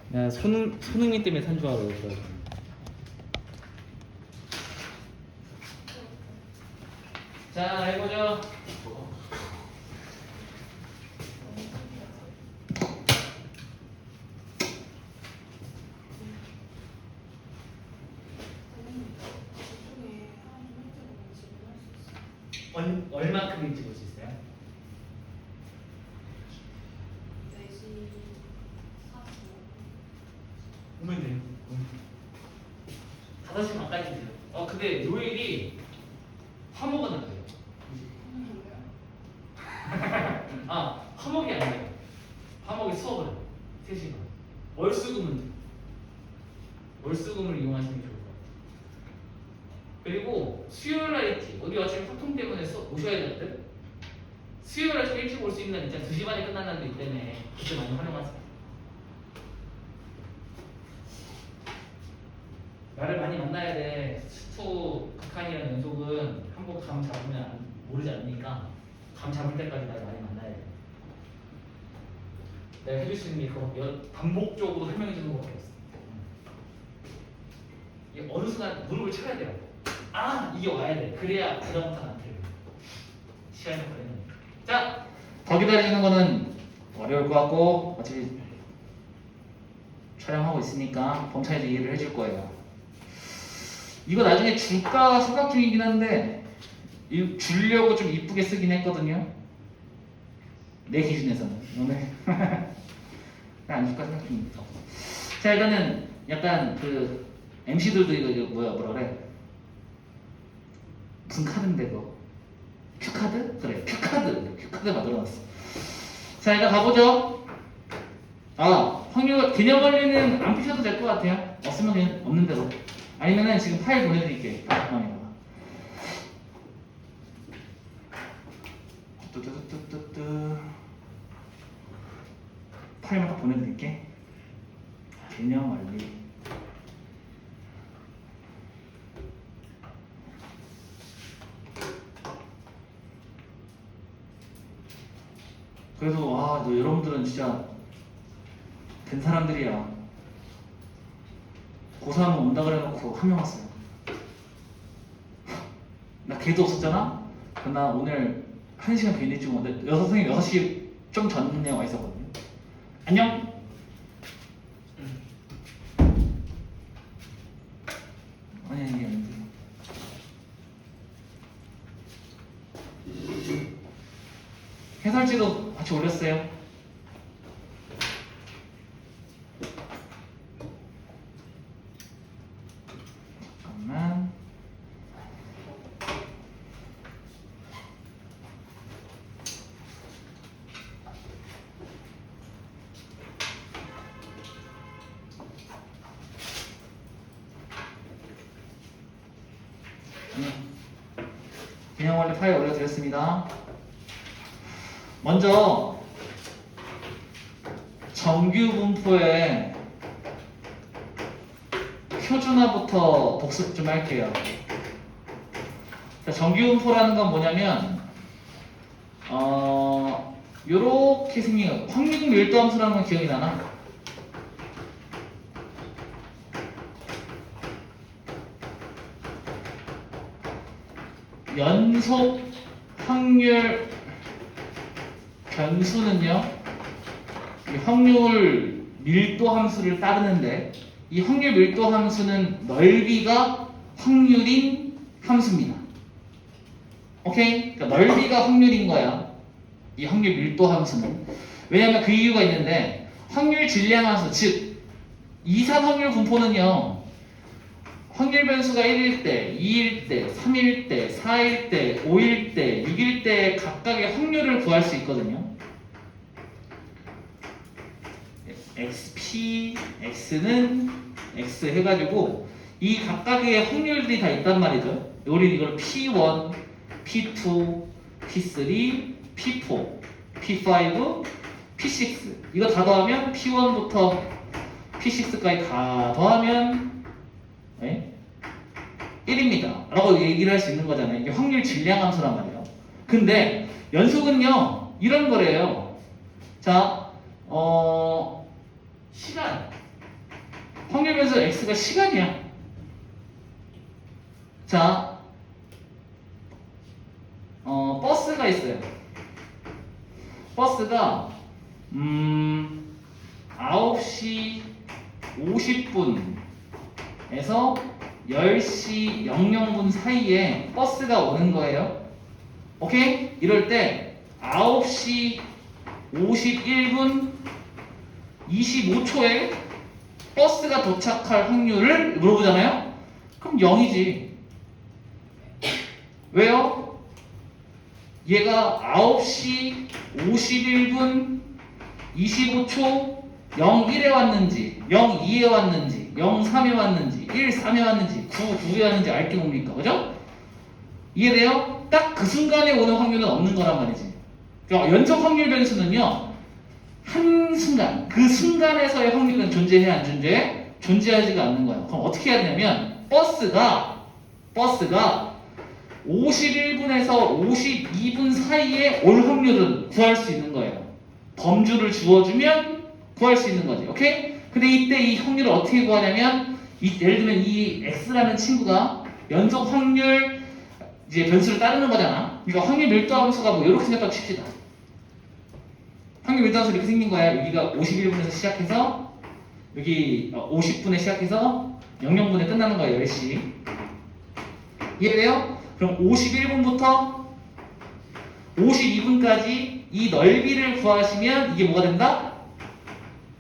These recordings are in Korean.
나 손흥민 때문에 산 줄 알아. 자, 해보죠. 얼마큼 찍을 수 있어요? 4시 45분. 오면 돼요. 5시 반까지 돼요. 근데 요일이 화목은 안 돼요. 화목이 안 돼요. 화목이 수업을 3시간. 월수금은 돼요. 월수금을 이용하시는 게 좋을 것 같아요. 그리고 수요일날 일찍 어디 어차피 소통 때문에 오셔야 되거든. 수요일날 좀 일찍 올 수 있는 날 있잖아. 2시 반에 끝난다는 데 때문에 그때 많이 활용하세요. 나를 많이 만나야 돼. 스투 극한이라는 연속은 한번 감 잡으면 모르지 않으니까 감 잡을 때까지 나를 많이 만나야 돼. 내가 해줄 수 있는 게 그거 반복적으로 설명해 주는 것밖에 없어. 이게 어느 순간 무릎을 쳐야 돼요. 이게 와야 돼. 그래야 그다음부터는 안 틀려. 시간이 걸리는 거야. 자, 더 기다리는 거는 어려울 것 같고 어차피 촬영하고 있으니까 범차에서 이해를 해줄 거예요. 이거 나중에 줄까 생각 중이긴 한데 주려고 좀 이쁘게 쓰긴 했거든요. 내 기준에서는 오늘 안 줄까 생각 중입니다. 자, 일단은 약간 그 MC들도 이거 뭐라 그래? 무슨 카드인데 그거? 큐카드? 그래, 큐카드 만들어놨어. 자, 일단 가보죠. 확률 개념 원리는 안 피셔도 될 것 같아요. 없으면 그냥 없는 대로. 아니면은 지금 파일 보내드릴게요. 잠깐만요. 뚜뚜뚜뚜뚜 파일만 딱 보내드릴게. 개념 원리. 그래도 여러분들은 진짜 된 사람들이야. 고3 온다 그래놓고 한 명 왔어요. 나 걔도 없었잖아? 나 오늘 1시간 괜히 일찍 오는데 선생님 6시 좀 전에 와 있었거든요. 안녕? 아니 아닌데. 해설지도 같이 올렸어요. 잠깐만. 그냥 원래 파일 올려드렸습니다. 먼저 정규 분포의 표준화부터 복습 좀 할게요. 정규 분포라는 건 뭐냐면 요렇게 생긴 확률 밀도 함수라는 건 기억이 나나? 연속 확률 변수는요, 이 확률 밀도 함수를 따르는데 이 확률 밀도 함수는 넓이가 확률인 함수입니다. 오케이? 그러니까 넓이가 확률인 거야. 이 확률 밀도 함수는. 왜냐면 그 이유가 있는데 확률 질량 함수, 즉 이산 확률 분포는요, 확률 변수가 1일 때, 2일 때, 3일 때, 4일 때, 5일 때, 6일 때 각각의 확률을 구할 수 있거든요. XP, X는 X 해가지고 이 각각의 확률들이 다 있단 말이죠. 우리 이걸 P1, P2, P3, P4, P5, P6 이거 다 더하면 P1부터 P6까지 다 더하면 1입니다 라고 얘기를 할 수 있는 거잖아요. 이게 확률 질량 함수란 말이에요. 근데 연속은요 이런 거래요. 자, 시간. 확률 변수 x가 시간이야. 자, 버스가 있어요. 버스가 9시 50분에서 10시 00분 사이에 버스가 오는 거예요. 오케이? 이럴 때 9시 51분 25초에 버스가 도착할 확률을 물어보잖아요? 그럼 0이지. 왜요? 얘가 9시 51분 25초 01에 왔는지 02에 왔는지 03에 왔는지 13에 왔는지 99에 왔는지 알게 뭡니까? 그죠? 이해돼요? 딱 그 순간에 오는 확률은 없는 거란 말이지. 그러니까 연속 확률 변수는요, 한 순간, 그 순간에서의 확률은 존재해, 안 존재해? 존재하지가 않는 거예요. 그럼 어떻게 해야 되냐면, 버스가 51분에서 52분 사이에 올 확률은 구할 수 있는 거예요. 범주를 주어주면 구할 수 있는 거지. 오케이? 근데 이때 이 확률을 어떻게 구하냐면, 예를 들면 이 x라는 친구가 연속 확률 이제 변수를 따르는 거잖아. 그러니까 확률 밀도 함수가 뭐 이렇게 생겼다고 칩시다. 확률 밀도 함수 이렇게 생긴 거야. 여기가 51분에서 시작해서 여기 50분에 시작해서 00분에 끝나는 거예요. 10시. 이해돼요? 그럼 51분부터 52분까지 이 넓이를 구하시면 이게 뭐가 된다?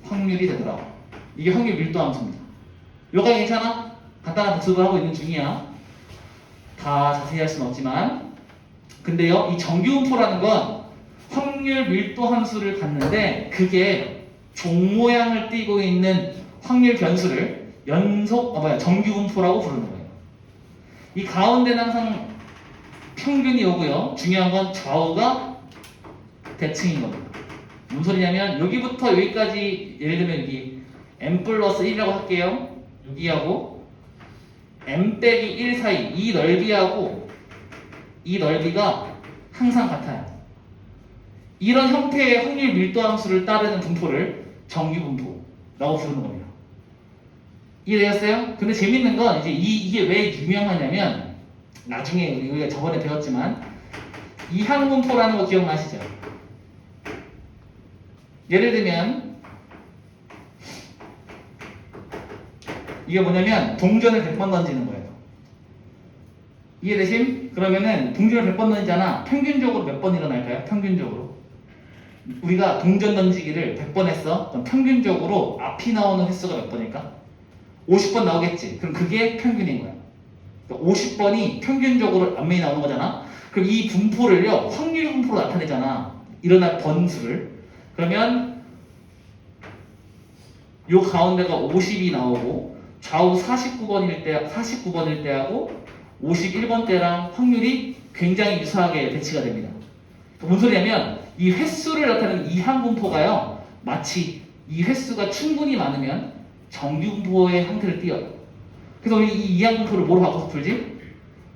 확률이 되더라고. 이게 확률 밀도 함수입니다. 여기까지 괜찮아? 간단한 복습을 하고 있는 중이야. 다 자세히 할 수는 없지만, 근데요, 이 정규분포라는 건 확률 밀도 함수를 갖는데 그게 종 모양을 띠고 있는 확률 변수를 정규분포라고 부르는 거예요. 이 가운데는 항상 평균이 오고요. 중요한 건 좌우가 대칭인 겁니다. 무슨 소리냐면 여기부터 여기까지, 예를 들면 여기 n 플러스 1이라고 할게요. 여기하고 m 빼기 1 사이 이 넓이하고 이 넓이가 항상 같아요. 이런 형태의 확률 밀도 함수를 따르는 분포를 정규분포라고 부르는 겁니다. 이해되셨어요? 근데 재밌는 건 이제 이게 왜 유명하냐면, 나중에 우리가 저번에 배웠지만 이항분포라는 거 기억나시죠? 예를 들면 이게 뭐냐면 동전을 100번 던지는 거예요. 이해되심? 그러면은 동전을 100번 던지잖아. 평균적으로 몇 번 일어날까요? 평균적으로 우리가 동전 던지기를 100번 했어. 그럼 평균적으로 앞이 나오는 횟수가 몇 번일까? 50번 나오겠지. 그럼 그게 평균인 거야. 그러니까 50번이 평균적으로 앞면이 나오는 거잖아. 그럼 이 분포를요, 확률 분포로 나타내잖아. 일어날 번수를. 그러면 요 가운데가 50이 나오고 좌우 49번일 때하고 51번 때랑 확률이 굉장히 유사하게 배치가 됩니다. 뭔 소리냐면 이 횟수를 나타내는 이항분포가요, 마치 이 횟수가 충분히 많으면 정규분포의 형태를 띄어요. 그래서 우리 이 이항분포를 뭐로 바꿔서 풀지?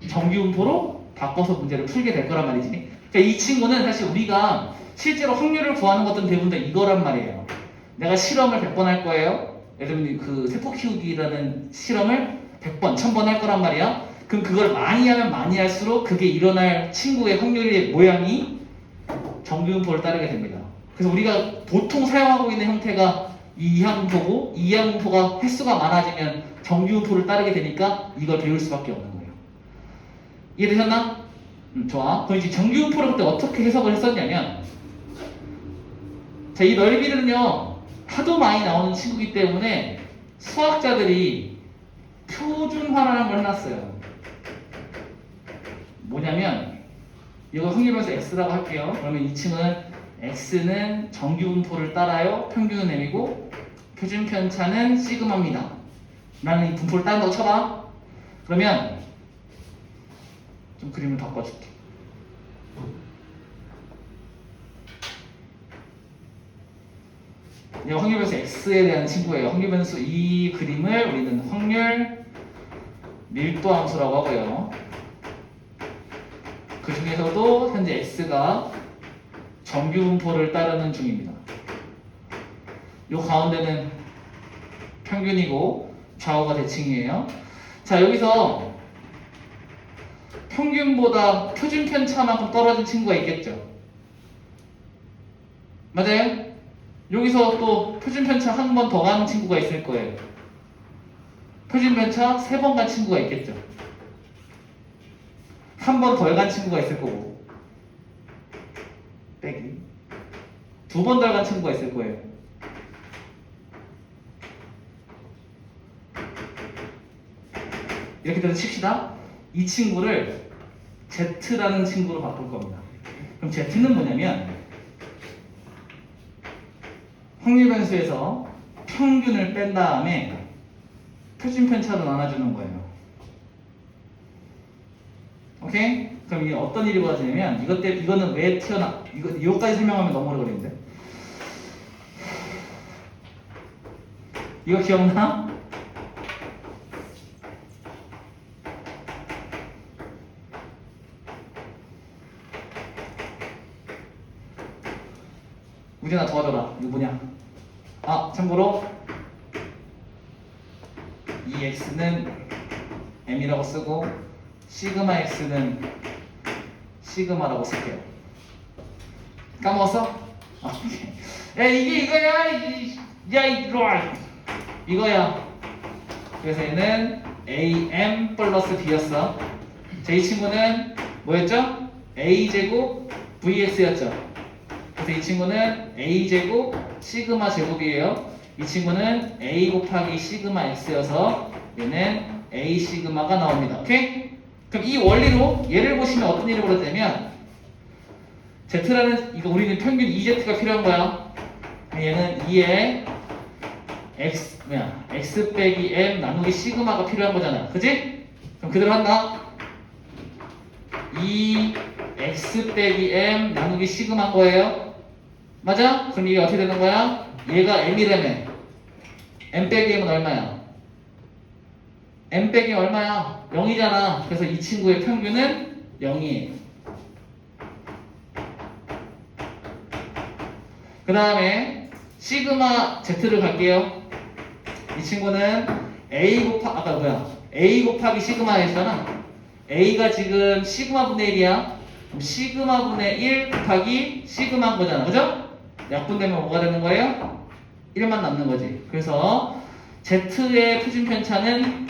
정규분포로 바꿔서 문제를 풀게 될 거란 말이지. 그러니까 이 친구는 사실 우리가 실제로 확률을 구하는 것들은 대부분 다 이거란 말이에요. 내가 실험을 100번 할 거예요. 예를 들면 그 세포 키우기라는 실험을 100번, 1000번 할 거란 말이야. 그럼 그걸 많이 하면 많이 할수록 그게 일어날 친구의 확률의 모양이 정규분포를 따르게 됩니다. 그래서 우리가 보통 사용하고 있는 형태가 이 이항분포고, 이 이항분포가 횟수가 많아지면 정규분포를 따르게 되니까 이걸 배울 수밖에 없는 거예요. 이해되셨나? 좋아. 그럼 이제 정규분포를 그때 어떻게 해석을 했었냐면, 자, 이 넓이는요 하도 많이 나오는 친구이기 때문에 수학자들이 표준화라는 걸 해놨어요. 뭐냐면 이거 확률변수 x라고 할게요. 그러면 이 층은 x는 정규분포를 따라요. 평균은 m이고 표준 편차는 시그마입니다. 나는 이 분포를 따른다고 쳐봐. 그러면 좀 그림을 바꿔줄게. 이 확률변수 x에 대한 친구예요. 확률변수 이 그림을 우리는 확률 밀도 함수라고 하고요. 그 중에서도 현재 x가 정규분포를 따르는 중입니다. 이 가운데는 평균이고 좌우가 대칭이에요. 자, 여기서 평균보다 표준 편차만큼 떨어진 친구가 있겠죠. 맞아요? 여기서 또 표준 편차 한 번 더 가는 친구가 있을 거예요. 표준 편차 3번 간 친구가 있겠죠. 한 번 덜 간 친구가 있을 거고 빼기 2번 덜 간 친구가 있을 거예요. 이렇게 돼서 칩시다. 이 친구를 Z라는 친구로 바꿀 겁니다. 그럼 Z는 뭐냐면 확률 변수에서 평균을 뺀 다음에 표준 편차로 나눠주는 거예요. 오케이? 그럼 이게 어떤 일이 벌어지냐면 이거는 왜 이거까지 설명하면 너무 오래 걸리는데. 이거 기억나? 우진아 도와줘라. 이거 뭐냐? 아, 참고로 이 x는 m이라고 쓰고 시그마 x는 시그마라고 쓸게요. 까먹었어? 아, 야, 이게 이거야. 야, 이리로 와. 이거야. 그래서 얘는 am 플러스 b였어. 자, 이 친구는 뭐였죠? a제곱 vx였죠. 그래서 이 친구는 a제곱 시그마 제곱이에요. 이 친구는 a 곱하기 시그마 x여서 얘는 a 시그마가 나옵니다. 오케이? 그럼 이 원리로 얘를 보시면 어떤 일이 벌어지냐면 z라는 이거 우리는 평균 2z가 필요한 거야. 얘는 2에 x 빼기 m 나누기 시그마가 필요한 거잖아. 그지? 그럼 그대로 한다. 2 x 빼기 m 나누기 시그마인 거예요. 맞아? 그럼 이게 어떻게 되는 거야? 얘가 m이라며. m 빼기 m은 얼마야? m 빼기 얼마야? 0이잖아. 그래서 이 친구의 평균은 0이에요. 그 다음에 시그마 z를 갈게요. 이 친구는 a 곱하기 시그마였잖아. a가 지금 시그마분의 1이야. 그럼 시그마분의 1 곱하기 시그마인 거잖아. 그죠? 약분되면 뭐가 되는 거예요? 1만 남는 거지. 그래서 z의 표준 편차는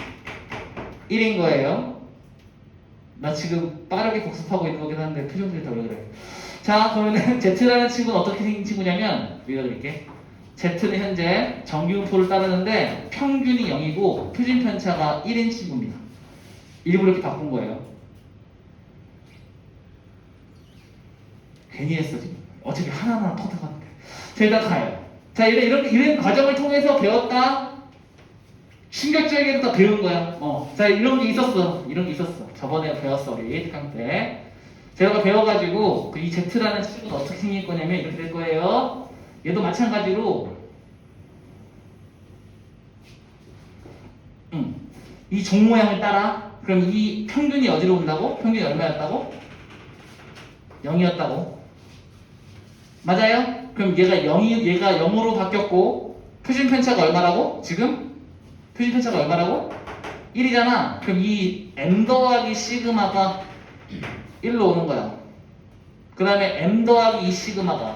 1인 거예요. 나 지금 빠르게 복습하고 있는 거긴 한데 표정들이 다 왜 그래. 자, 그러면은 z라는 친구는 어떻게 생긴 친구냐면 읽어드릴게. z는 현재 정규분포를 따르는데 평균이 0이고 표준 편차가 1인 친구입니다. 일부러 이렇게 바꾼 거예요. 괜히 했어 지금. 어차피 하나하나 터득하는데. 자, 일단 가요. 자, 이런 과정을 통해서 배웠다. 충격적이게도 다 배운 거야. 자, 이런 게 있었어. 저번에 배웠어 우리 특강 때. 제가 배워가지고 이 Z라는 식은 어떻게 생길 거냐면 이렇게 될 거예요. 얘도 마찬가지로 이 종 모양을 따라. 그럼 이 평균이 어디로 온다고? 평균이 얼마였다고? 0이었다고. 맞아요? 그럼 얘가 0으로 바뀌었고 표준 편차가 얼마라고? 지금? 표준 편차가 얼마라고? 1이잖아. 그럼 이 m 더하기 시그마가 1로 오는 거야. 그 다음에 m 더하기 2 시그마가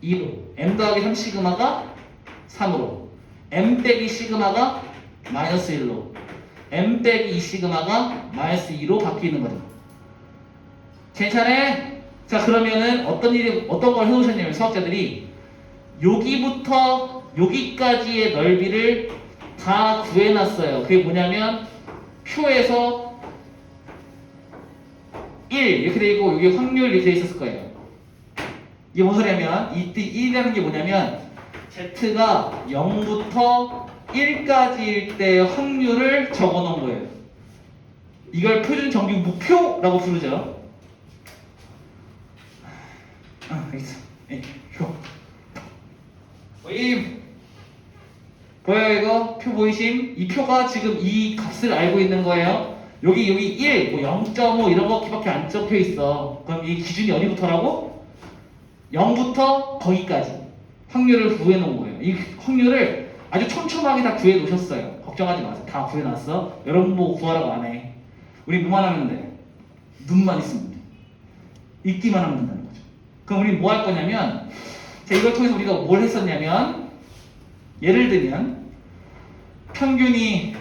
2로, m 더하기 3 시그마가 3으로, m 빼기 시그마가 마이너스 1로, m 빼기 2 시그마가 마이너스 2로 바뀌는 거죠. 괜찮아? 자, 그러면은 어떤 걸 해오셨냐면 수학자들이 여기부터 여기까지의 넓이를 다 구해놨어요. 그게 뭐냐면 표에서 1 이렇게 돼 있고 여기 확률 이렇게 돼 있었을 거예요. 이게 뭔 소리냐면 이때 1이라는 게 뭐냐면 z가 0부터 1까지일 때 확률을 적어 놓은 거예요. 이걸 표준 정규 목표라고 부르죠. 알겠어. 표. 보여요 이거? 표 보이심? 이 표가 지금 이 값을 알고 있는 거예요. 여기 1, 뭐 0.5 이런 거밖에 안 적혀 있어. 그럼 이 기준이 어디부터라고? 0부터 거기까지 확률을 구해 놓은 거예요. 이 확률을 아주 촘촘하게 다 구해 놓으셨어요. 걱정하지 마세요. 다 구해 놨어. 여러분 보고 구하라고 안 해. 우리 뭐만 하면 돼? 눈만 있으면 돼. 읽기만 하면 된다는 거죠. 그럼 우리 뭐 할 거냐면, 자, 이걸 통해서 우리가 뭘 했었냐면, 예를 들면 평균이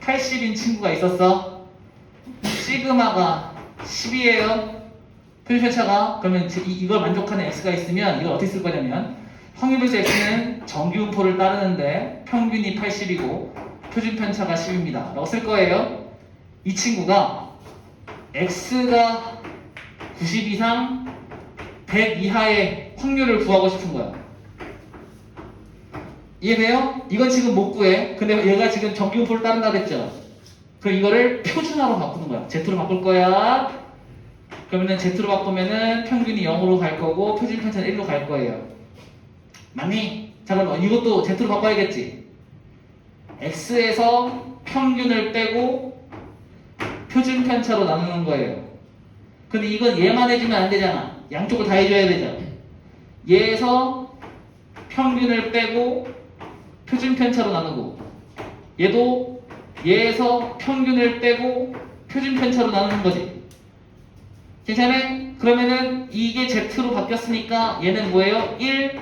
80인 친구가 있었어. 시그마가 10이에요. 표준편차가. 그러면 이걸 만족하는 x가 있으면 이걸 어떻게 쓸 거냐면, 확률배수 x는 정규분포를 따르는데 평균이 80이고 표준편차가 10입니다 라고 쓸 거예요. 이 친구가 x가 90 이상 100 이하의 확률을 구하고 싶은 거야. 이해돼요? 이건 지금 못 구해. 근데 얘가 지금 정규분포를 따른다 그랬죠? 그럼 이거를 표준화로 바꾸는 거야. Z로 바꿀 거야. 그러면은 Z로 바꾸면은 평균이 0으로 갈 거고 표준편차는 1로 갈 거예요. 맞니? 자, 그럼 이것도 Z로 바꿔야겠지? X에서 평균을 빼고 표준편차로 나누는 거예요. 근데 이건 얘만 해주면 안 되잖아. 양쪽을 다 해줘야 되죠. 얘에서 평균을 빼고 표준편차로 나누고, 얘도 얘에서 평균을 빼고 표준편차로 나누는 거지. 괜찮아? 그러면은 이게 Z로 바뀌었으니까 얘는 뭐예요? 1,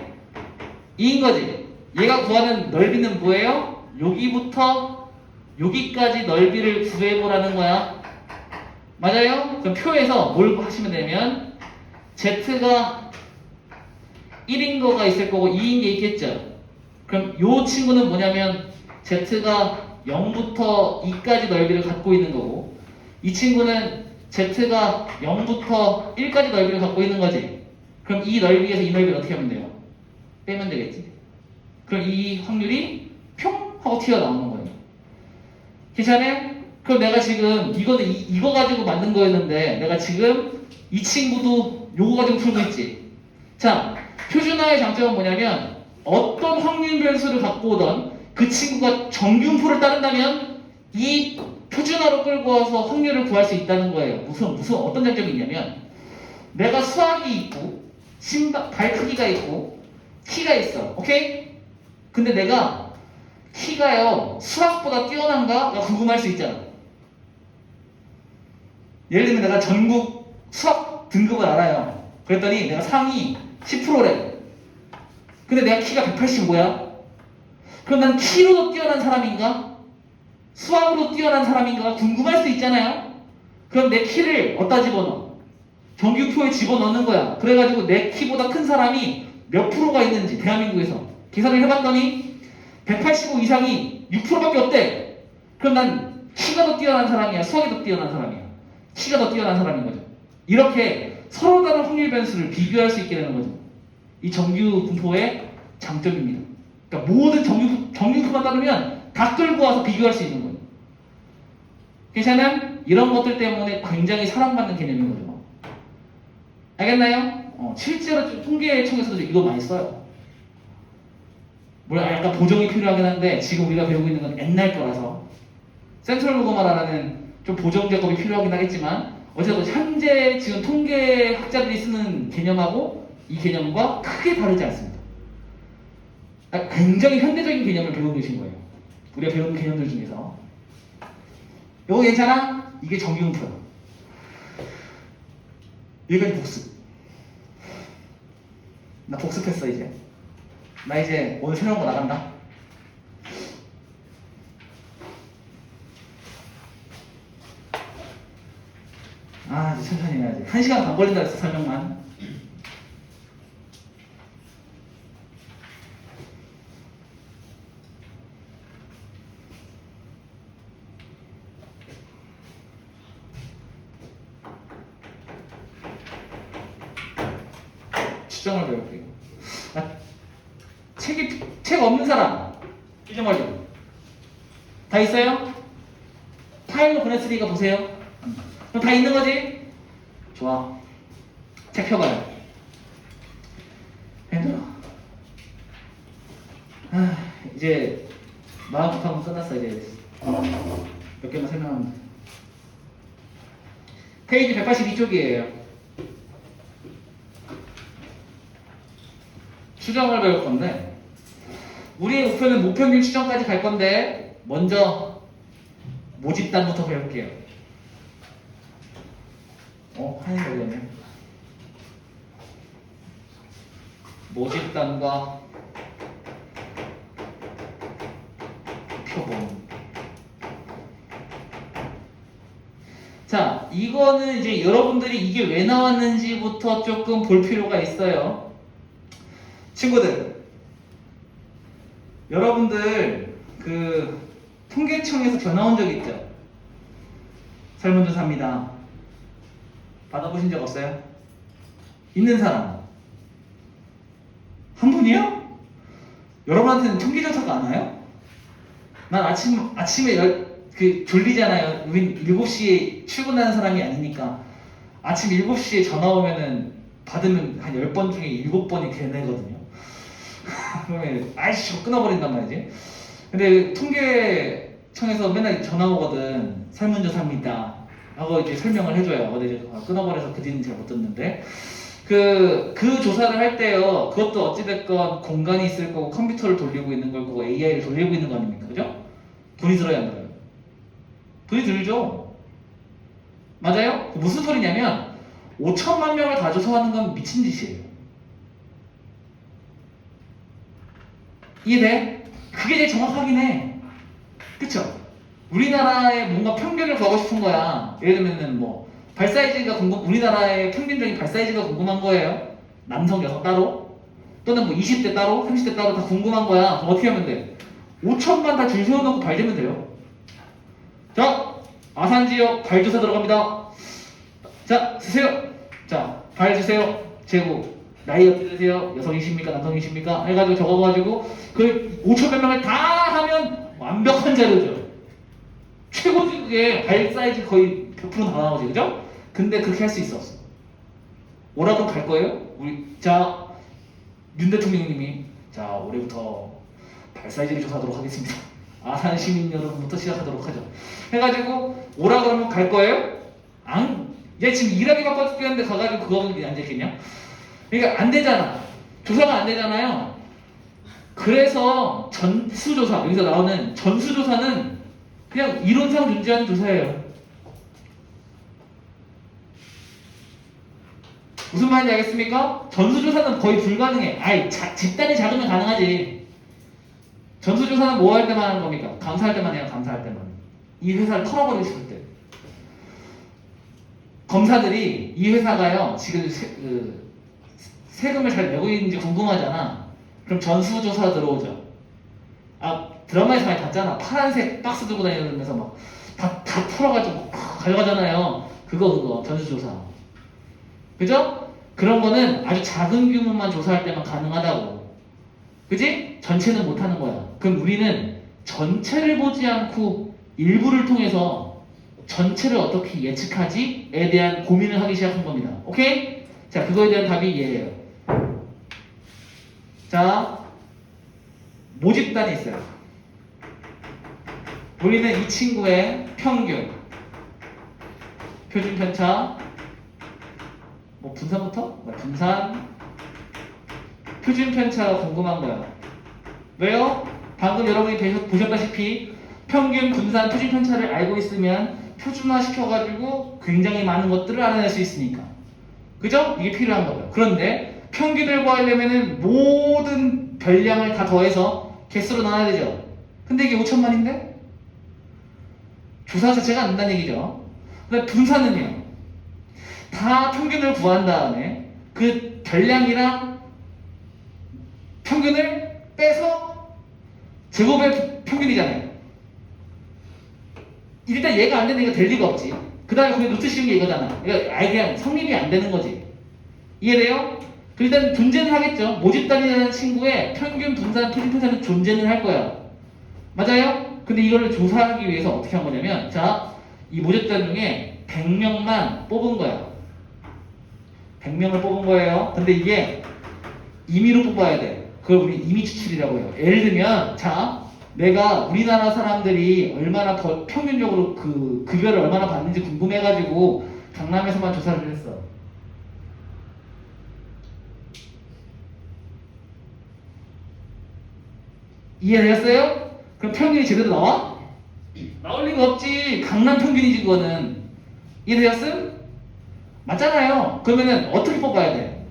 2인 거지. 얘가 구하는 넓이는 뭐예요? 여기부터 여기까지 넓이를 구해보라는 거야. 맞아요? 그럼 표에서 뭘 하시면 되면 Z가 1인 거가 있을 거고 2인 게 있겠죠. 그럼 요 친구는 뭐냐면 Z가 0부터 2까지 넓이를 갖고 있는 거고, 이 친구는 Z가 0부터 1까지 넓이를 갖고 있는 거지. 그럼 이 넓이에서 이 넓이를 어떻게 하면 돼요? 빼면 되겠지. 그럼 이 확률이 평 하고 튀어나오는 거예요. 괜찮아요? 그럼 내가 지금 이거는 이거 가지고 만든 거였는데 내가 지금 이 친구도 요거 가지고 풀고 있지. 자, 표준화의 장점은 뭐냐면 어떤 확률 변수를 갖고 오던 그 친구가 정균포를 따른다면 이 표준화로 끌고 와서 확률을 구할 수 있다는 거예요. 무슨 어떤 장점이 있냐면, 내가 수학이 있고 발 크기가 있고 키가 있어. 오케이? 근데 내가 키가요 수학보다 뛰어난가가 궁금할 수 있잖아. 예를 들면 내가 전국 수학 등급을 알아요. 그랬더니 내가 상위 10%래. 근데 내가 키가 185야. 그럼 난 키로도 뛰어난 사람인가? 수학으로 뛰어난 사람인가가 궁금할 수 있잖아요. 그럼 내 키를 어디다 집어넣어? 정규표에 집어넣는 거야. 그래가지고 내 키보다 큰 사람이 몇 프로가 있는지 대한민국에서 계산을 해봤더니 185 이상이 6%밖에 없대. 그럼 난 키가 더 뛰어난 사람이야, 수학이 더 뛰어난 사람이야, 키가 더 뛰어난 사람인 거죠. 이렇게 서로 다른 확률 변수를 비교할 수 있게 되는 거죠. 이 정규 분포의 장점입니다. 그러니까 모든 정규분포만 따르면 다 끌고 와서 비교할 수 있는 거예요. 괜찮아요? 이런 것들 때문에 굉장히 사랑받는 개념인 거죠. 알겠나요? 실제로 통계청에서도 이거 많이 써요. 물론 약간 보정이 필요하긴 한데 지금 우리가 배우고 있는 건 옛날 거라서 센트럴 로그마라는 좀 보정 작업이 필요하긴 하겠지만, 어쨌든 현재 지금 통계학자들이 쓰는 개념하고 이 개념과 크게 다르지 않습니다. 굉장히 현대적인 개념을 배우고 계신 거예요. 우리가 배우는 개념들 중에서. 이거 괜찮아? 이게 정규분포야. 여기까지 복습. 나 복습했어 이제. 나 이제 오늘 새로운 거 나간다. 이제 천천히 해야지. 1시간 반 걸린다 했어, 설명만. 추정을 배울게요. 책 없는 사람 추정을 좀. 다 있어요? 파일로 보냈으니까 보세요. 그럼 다 있는 거지? 좋아. 책 펴봐요. 힘들어. 이제 마음 급한 건 끝났어. 이제 몇 개만 설명하면 돼. 페이지 182쪽이에요. 추정을 배울 건데, 우리의 목표는 무평균 추정까지 갈 건데 먼저 모집단부터 배울게요. 하는 거겠네. 모집단과 표본. 자, 이거는 이제 여러분들이 이게 왜 나왔는지부터 조금 볼 필요가 있어요. 친구들, 여러분들 그 통계청에서 전화 온 적 있죠? 설문조사입니다. 받아보신 적 없어요? 있는 사람? 한 분이요? 여러분한테는 통계조사가 안 와요? 난 아침에 졸리잖아요. 우린 7시에 출근하는 사람이 아니니까 아침 7시에 전화 오면은 받으면 한 10번 중에 7번이 걔네거든요. 그러면 아이씨 끊어버린단 말이지. 근데 통계청에서 맨날 전화 오거든. 설문조사입니다 하고 이제 설명을 해줘요. 근데 이제 끊어버려서 그 뒤는 잘 못 듣는데 그 조사를 할 때요, 그것도 어찌됐건 공간이 있을 거고 컴퓨터를 돌리고 있는 걸 거고 AI를 돌리고 있는 거 아닙니까? 그죠? 돈이 들어야 안 들어요? 돈이 들죠. 맞아요? 무슨 소리냐면 5천만 명을 다 조사하는 건 미친 짓이에요. 이해돼? 그게 제일 정확하긴 해. 그쵸? 우리나라에 뭔가 평균을 구하고 싶은 거야. 예를 들면은 뭐 발 사이즈가 우리나라의 평균적인 발 사이즈가 궁금한 거예요. 남성, 여성 따로, 또는 뭐 20대 따로, 30대 따로 다 궁금한 거야. 그럼 어떻게 하면 돼? 5천만 다 줄 세워놓고 발 재면 돼요. 자, 아산 지역 발 조사 들어갑니다. 자, 주세요. 자, 발 주세요. 재고. 나이 어떻게 되세요? 여성이십니까? 남성이십니까? 해가지고 적어가지고 그 5천만 명을 다 하면 완벽한 자료죠. 최고지. 그게 발 사이즈 거의 100%다 나오지, 그죠? 근데 그렇게 할 수 있었어. 오라고 갈 거예요? 자, 윤 대통령님이 자, 올해부터 발 사이즈를 조사하도록 하겠습니다. 아산 시민 여러분부터 시작하도록 하죠. 해가지고 오라 그러면 갈 거예요? 얘 지금 일하기 바빠 죽겠는데 가가지고 그거 보고 앉아있겠냐? 그러니까 안 되잖아. 조사가 안 되잖아요. 그래서 전수조사, 여기서 나오는 전수조사는 그냥 이론상 존재하는 조사예요. 무슨 말인지 알겠습니까? 전수조사는 거의 불가능해. 집단이 작으면 가능하지. 전수조사는 뭐 할 때만 하는 겁니까? 감사할 때만 해요. 감사할 때만. 이 회사를 털어버리고 싶을 때. 검사들이 이 회사가요 지금 세금을 잘 내고 있는지 궁금하잖아. 그럼 전수조사 들어오죠. 드라마에서 많이 봤잖아. 파란색 박스 들고 다니면서 막 다 털어가지고 가져가잖아요. 그거 전수조사. 그죠? 그런 거는 아주 작은 규모만 조사할 때만 가능하다고. 그지? 전체는 못하는 거야. 그럼 우리는 전체를 보지 않고 일부를 통해서 전체를 어떻게 예측하지에 대한 고민을 하기 시작한 겁니다. 오케이? 자, 그거에 대한 답이 얘예요. 자, 모집단이 있어요. 우리는 이 친구의 평균, 표준 편차, 뭐 분산부터? 분산, 표준 편차가 궁금한 거야. 왜요? 방금 여러분이 보셨다시피 평균, 분산, 표준 편차를 알고 있으면 표준화 시켜가지고 굉장히 많은 것들을 알아낼 수 있으니까. 그죠? 이게 필요한 거예요. 그런데 평균을 구하려면은 모든 별량을 다 더해서 개수로 나눠야 되죠. 근데 이게 5천만인데? 조사 자체가 안 된다는 얘기죠. 근데 분산은요? 다 평균을 구한 다음에 그 별량이랑 평균을 빼서 제곱의 평균이잖아요. 일단 얘가 안 되니까 될 리가 없지. 그 다음에 그게 루트 씌운 게 이거잖아. 그러니까 그냥 성립이 안 되는 거지. 이해돼요? 일단 존재는 하겠죠. 모집단이라는 친구의 평균, 분산, 표준 편차는 존재는 할 거야. 맞아요? 근데 이거를 조사하기 위해서 어떻게 한 거냐면, 자, 이 모집단 중에 100명만 뽑은 거야. 100명을 뽑은 거예요. 근데 이게 임의로 뽑아야 돼. 그걸 우리 임의 추출이라고 해요. 예를 들면, 자, 내가 우리나라 사람들이 얼마나 평균적으로 그 급여를 얼마나 받는지 궁금해가지고 강남에서만 조사를 했어. 이해되셨어요? 그럼 평균이 제대로 나와? 나올 리가 없지. 강남 평균이지 그거는. 이해되셨음? 맞잖아요. 그러면은 어떻게 뽑아야 돼?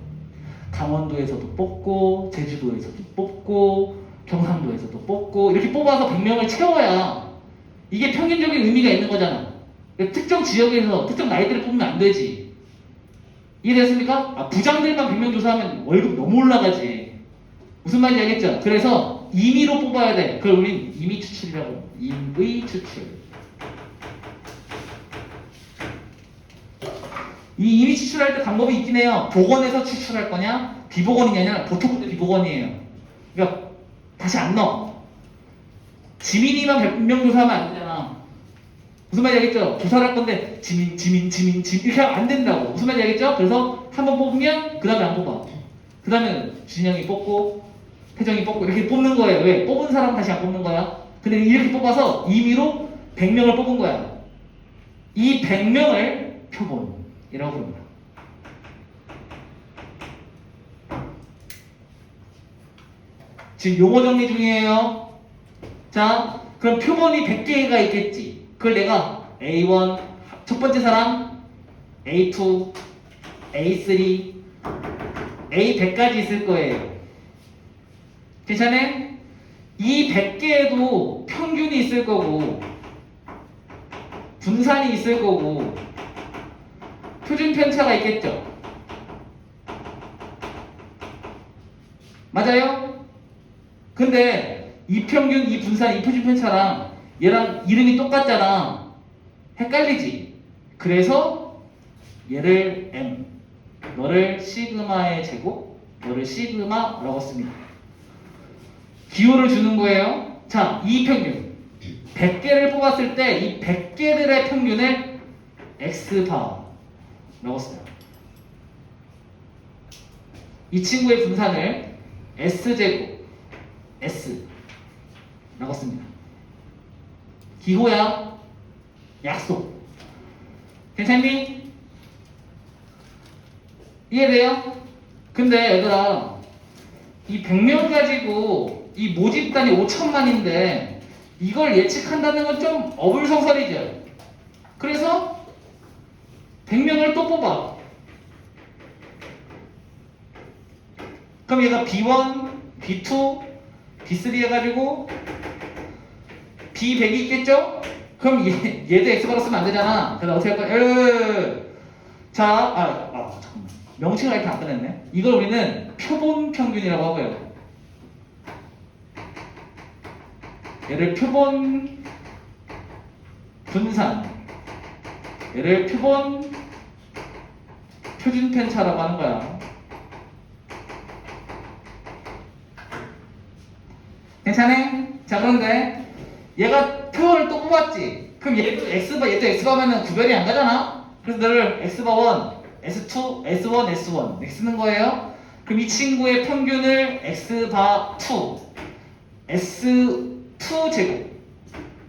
강원도에서도 뽑고 제주도에서도 뽑고 경상도에서도 뽑고 이렇게 뽑아서 100명을 채워야 이게 평균적인 의미가 있는 거잖아. 특정 지역에서 특정 나이대를 뽑으면 안 되지. 이해됐습니까? 부장들만 100명 조사하면 월급 너무 올라가지. 무슨 말인지 알겠죠? 그래서 임의로 뽑아야 돼. 그걸 우린 임의 추출이라고. 임의 추출. 이 임의 추출할 때 방법이 있긴 해요. 복원해서 추출할 거냐, 비복원이냐냐. 보통 근데 비복원이에요. 그러니까 다시 안 넣어. 지민이만 100명 조사하면 안 되잖아. 무슨 말인지 알겠죠? 조사를 할 건데 지민 이렇게 하면 안 된다고. 무슨 말인지 알겠죠? 그래서 한 번 뽑으면 그 다음에 안 뽑아. 그 다음에 준영이 뽑고 태정이 뽑고 이렇게 뽑는 거예요. 왜? 뽑은 사람 다시 안 뽑는 거야. 근데 이렇게 뽑아서 임의로 100명을 뽑은 거야. 이 100명을 표본이라고 부릅니다. 지금 용어 정리 중이에요. 자, 그럼 표본이 100개가 있겠지. 그걸 내가 A1, 첫 번째 사람, A2, A3, A100까지 있을 거예요. 괜찮아? 이 100개에도 평균이 있을 거고, 분산이 있을 거고, 표준 편차가 있겠죠? 맞아요? 근데 이 평균, 이 분산, 이 표준 편차랑 얘랑 이름이 똑같잖아. 헷갈리지? 그래서 얘를 M, 너를 시그마의 제곱, 너를 시그마라고 씁니다. 기호를 주는 거예요. 자, 이 평균 100개를 뽑았을 때 이 100개들의 평균을 X바라고 써요. 이 친구의 분산을 S제곱 S라고 씁니다. 기호야. 약속. 괜찮니? 이해돼요? 근데 얘들아, 이 100명 가지고 이 모집단이 5천만인데 이걸 예측한다는 건 좀 어불성설이죠. 그래서 100명을 또 뽑아. 그럼 얘가 B1, B2, B3 해가지고 B100이 있겠죠? 그럼 얘도 X바로 쓰면 안 되잖아. 그래서 어떻게 할 거야? 자, 잠깐만. 명칭을 이렇게 안 꺼냈네. 이걸 우리는 표본 평균이라고 하고요. 얘를 표본 분산, 얘를 표본 표준 편차라고 하는 거야. 괜찮아? 자, 그런데 얘가 표본을 또 뽑았지. 그럼 얘도 X바면은 구별이 안 가잖아? 그래서 너를 X바1, S2, S1, S1 이렇게 쓰는 거예요. 그럼 이 친구의 평균을 X바2, S2 제곱,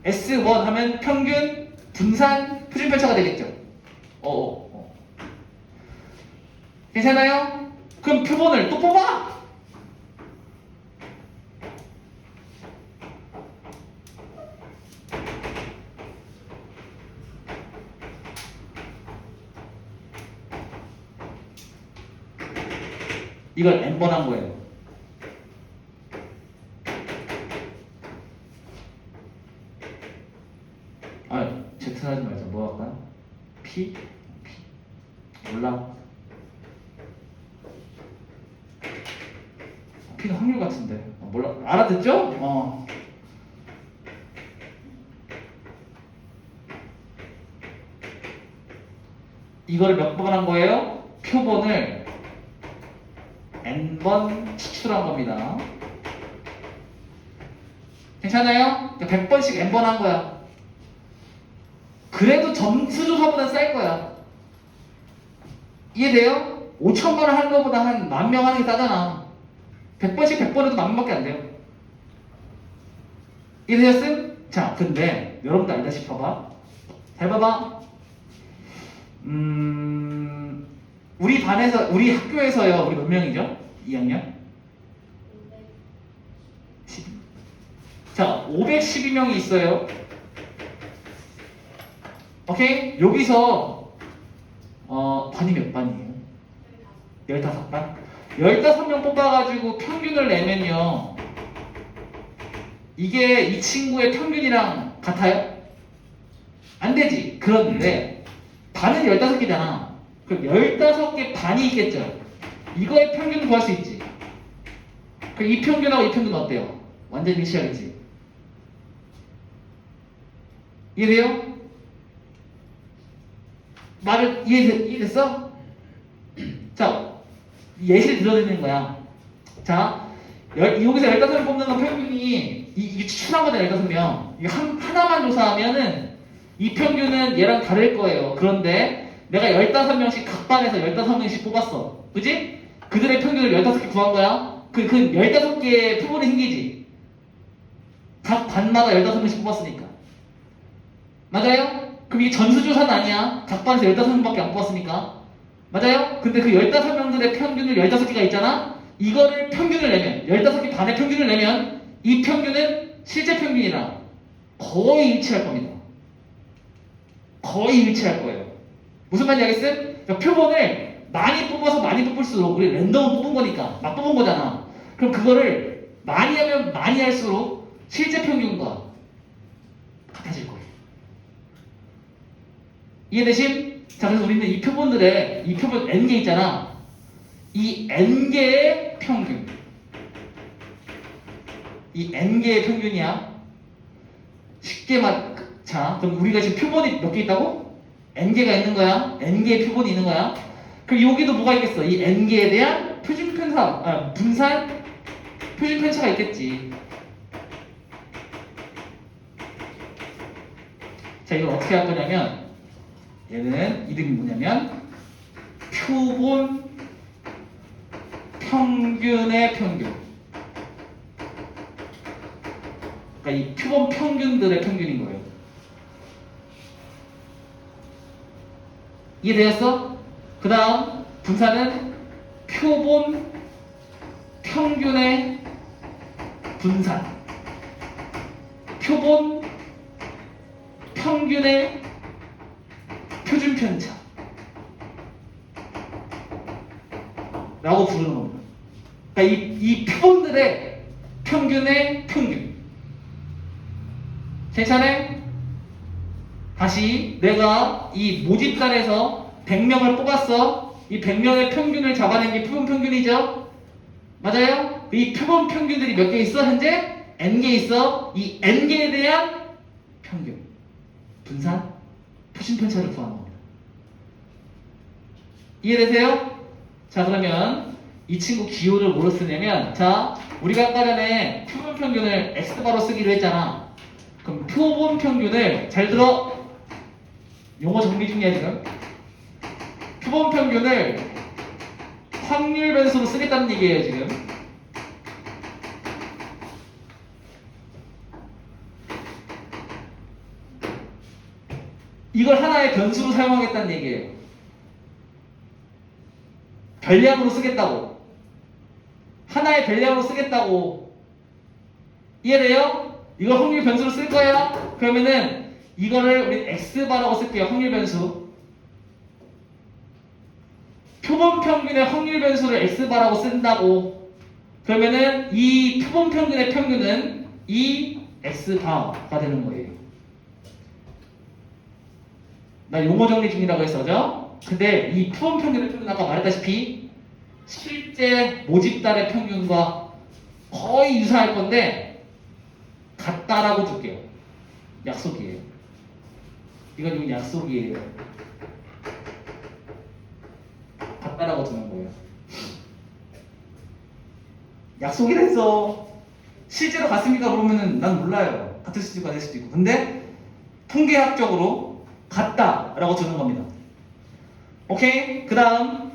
S1 하면 평균, 분산, 표준 편차가 되겠죠. 괜찮아요? 그럼 표본을 또 뽑아! 이걸 n번 한 거예요. Z 하지 말자. 뭐 할까? P? 몰라. P는 확률 같은데. 몰라. 알아듣죠? 이거를 몇 번 한 거예요? 표본을 n번 추출한 겁니다. 괜찮아요? 100번씩 n번 한 거야. 그래도 점수조사보다 쌀 거야. 이해돼요? 5천만 원 하는 거보다 한 10,000명 하는 게 싸잖아. 100번씩 100번 해도 10,000명밖에 안 돼요. 이해되셨음? 자, 근데 여러분도 알다시피 봐봐. 잘 봐봐. 우리 반에서, 우리 학교에서요, 우리 몇 명이죠? 2학년? 10. 자, 512명이 있어요. 오케이? 여기서 반이 몇 반이에요? 15반? 15명 뽑아가지고 평균을 내면요. 이게 이 친구의 평균이랑 같아요? 안 되지. 그런데 반은 15개잖아. 그럼 15개 반이 있겠죠? 이거의 평균을 구할 수 있지. 그럼 이 평균하고 이 평균은 어때요? 완전히 일치하겠지. 이해돼요? 말을 이해됐어? 자, 예시를 들어드리는 거야. 자, 여기서 15명 뽑는 건 평균이 이게 추출한 거잖아. 15명. 이거 하나만 조사하면은 이 평균은 얘랑 다를 거예요. 그런데 내가 15명씩 각 반에서 15명씩 뽑았어. 그지? 그들의 평균을 15개 구한 거야. 그 15개의 표본이 생기지. 각 반마다 15명씩 뽑았으니까. 맞아요? 그럼 이게 전수조사는 아니야. 각 반에서 15명밖에 안 뽑았으니까. 맞아요? 근데 그 15명들의 평균을 15개가 있잖아? 이거를 평균을 내면, 15개 반의 평균을 내면 이 평균은 실제 평균이랑 거의 일치할 겁니다. 거의 일치할 거예요. 무슨 말인지 알겠음? 그러니까 표본을 많이 뽑아서 많이 뽑을수록 우리 랜덤을 뽑은 거니까 막 뽑은 거잖아. 그럼 그거를 많이 하면 많이 할수록 실제 평균과 같아질 거예요. 이해되심? 자, 그래서 우리는 이 표본들의 이 표본 n개 있잖아. 이 n개의 평균, 이 n개의 평균이야. 쉽게 자, 그럼 우리가 지금 표본이 몇 개 있다고? n개가 있는 거야. n개의 표본이 있는 거야. 그럼 여기도 뭐가 있겠어? 이 n개에 대한 분산 표준 편차가 있겠지. 자, 이걸 어떻게 할 거냐면, 얘는 이름이 뭐냐면 표본 평균의 평균. 그러니까 이 표본 평균들의 평균인 거예요. 이해되었어? 그 다음 분산은 표본 평균의 분산. 표본 평균의 표준 편차 라고 부르는 겁니다. 그러니까 이 표본들의 평균의 평균. 괜찮아요? 다시 내가 이 모집단에서 100명을 뽑았어. 이 100명의 평균을 잡아낸 게 표본 평균이죠? 맞아요? 이 표본 평균들이 몇 개 있어? 현재 n개 있어. 이 n개에 대한 평균, 분산, 표준 편차를 구하는 겁니다. 이해되세요? 자, 그러면 이 친구 기호를 뭐로 쓰냐면, 자, 우리가 아까 전에 표본 평균을 x바로 쓰기로 했잖아. 그럼 표본 평균을, 잘 들어, 용어 정리 중이야 지금. 표본 평균을 확률 변수로 쓰겠다는 얘기예요 지금. 이걸 하나의 변수로 사용하겠다는 얘기예요. 변량으로 쓰겠다고. 하나의 변량으로 쓰겠다고. 이해돼요? 이걸 확률 변수로 쓸 거야. 그러면은 이거를 우리 x바라고 쓸게요. 확률 변수. 표본 평균의 확률 변수를 x바라고 쓴다고. 그러면은 이 표본 평균의 평균은 이 x바가 되는 거예요. 나 용어 정리 중이라고 했어죠? 근데 이 표본 평균의 평균은 아까 말했다시피 실제 모집단의 평균과 거의 유사할 건데 같다라고 줄게요. 약속이에요. 이건 약속이에요. 같다라고 주는 거예요. 약속이랬어. 실제로 같습니까? 그러면은 난 몰라요. 같을 수도 있고 아닐 수도 있고. 근데 통계학적으로 같다라고 주는 겁니다. 오케이? 그 다음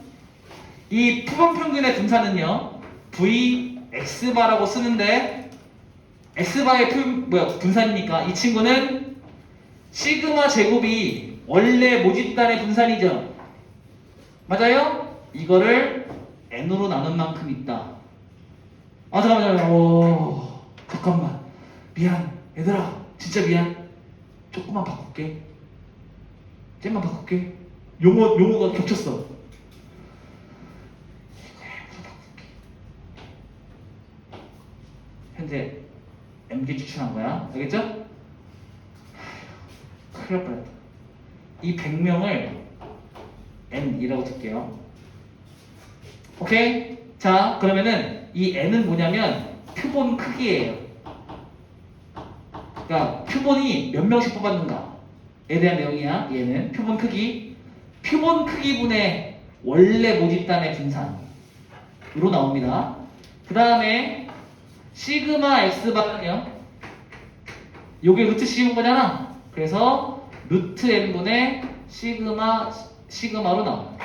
이 표본 평균의 분산은요 Vx바라고 쓰는데 x바의 분산이니까 이 친구는 시그마 제곱이 원래 모집단의 분산이죠. 맞아요? 이거를 n으로 나눈 만큼 있다. 아 잠깐만. 잠깐만. 미안 얘들아 진짜 미안. 조금만 바꿀게. 잼만 바꿀게. 용어가 겹쳤어. 현재 MG 추천한 거야. 알겠죠? 큰일 날 뻔했다. 이 100명을 N이라고 줄게요. 오케이? 자, 그러면은 이 N은 뭐냐면 표본 크기예요. 그러니까 표본이 몇 명씩 뽑았는가에 대한 내용이야. 얘는 표본 크기. 표본 크기분의 원래 모집단의 분산으로 나옵니다. 그 다음에 시그마 X바는요. 요게 루트 씌운 거잖아. 그래서 루트 N분의 시그마로 나옵니다.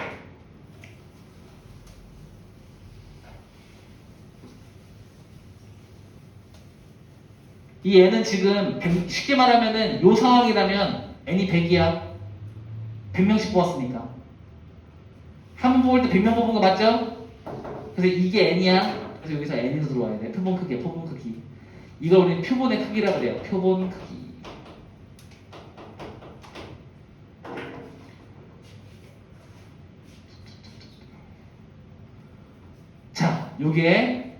이 N은 지금 쉽게 말하면은 요 상황이라면 N이 100이야. 100명씩 뽑았으니까. 한 번 뽑을 때 100명 뽑은 거 맞죠? 그래서 이게 N이야. 그래서 여기서 N으로 들어와야 돼. 표본 크기, 표본 크기. 이걸 우리는 표본의 크기라고 그래요. 표본 크기. 자, 요게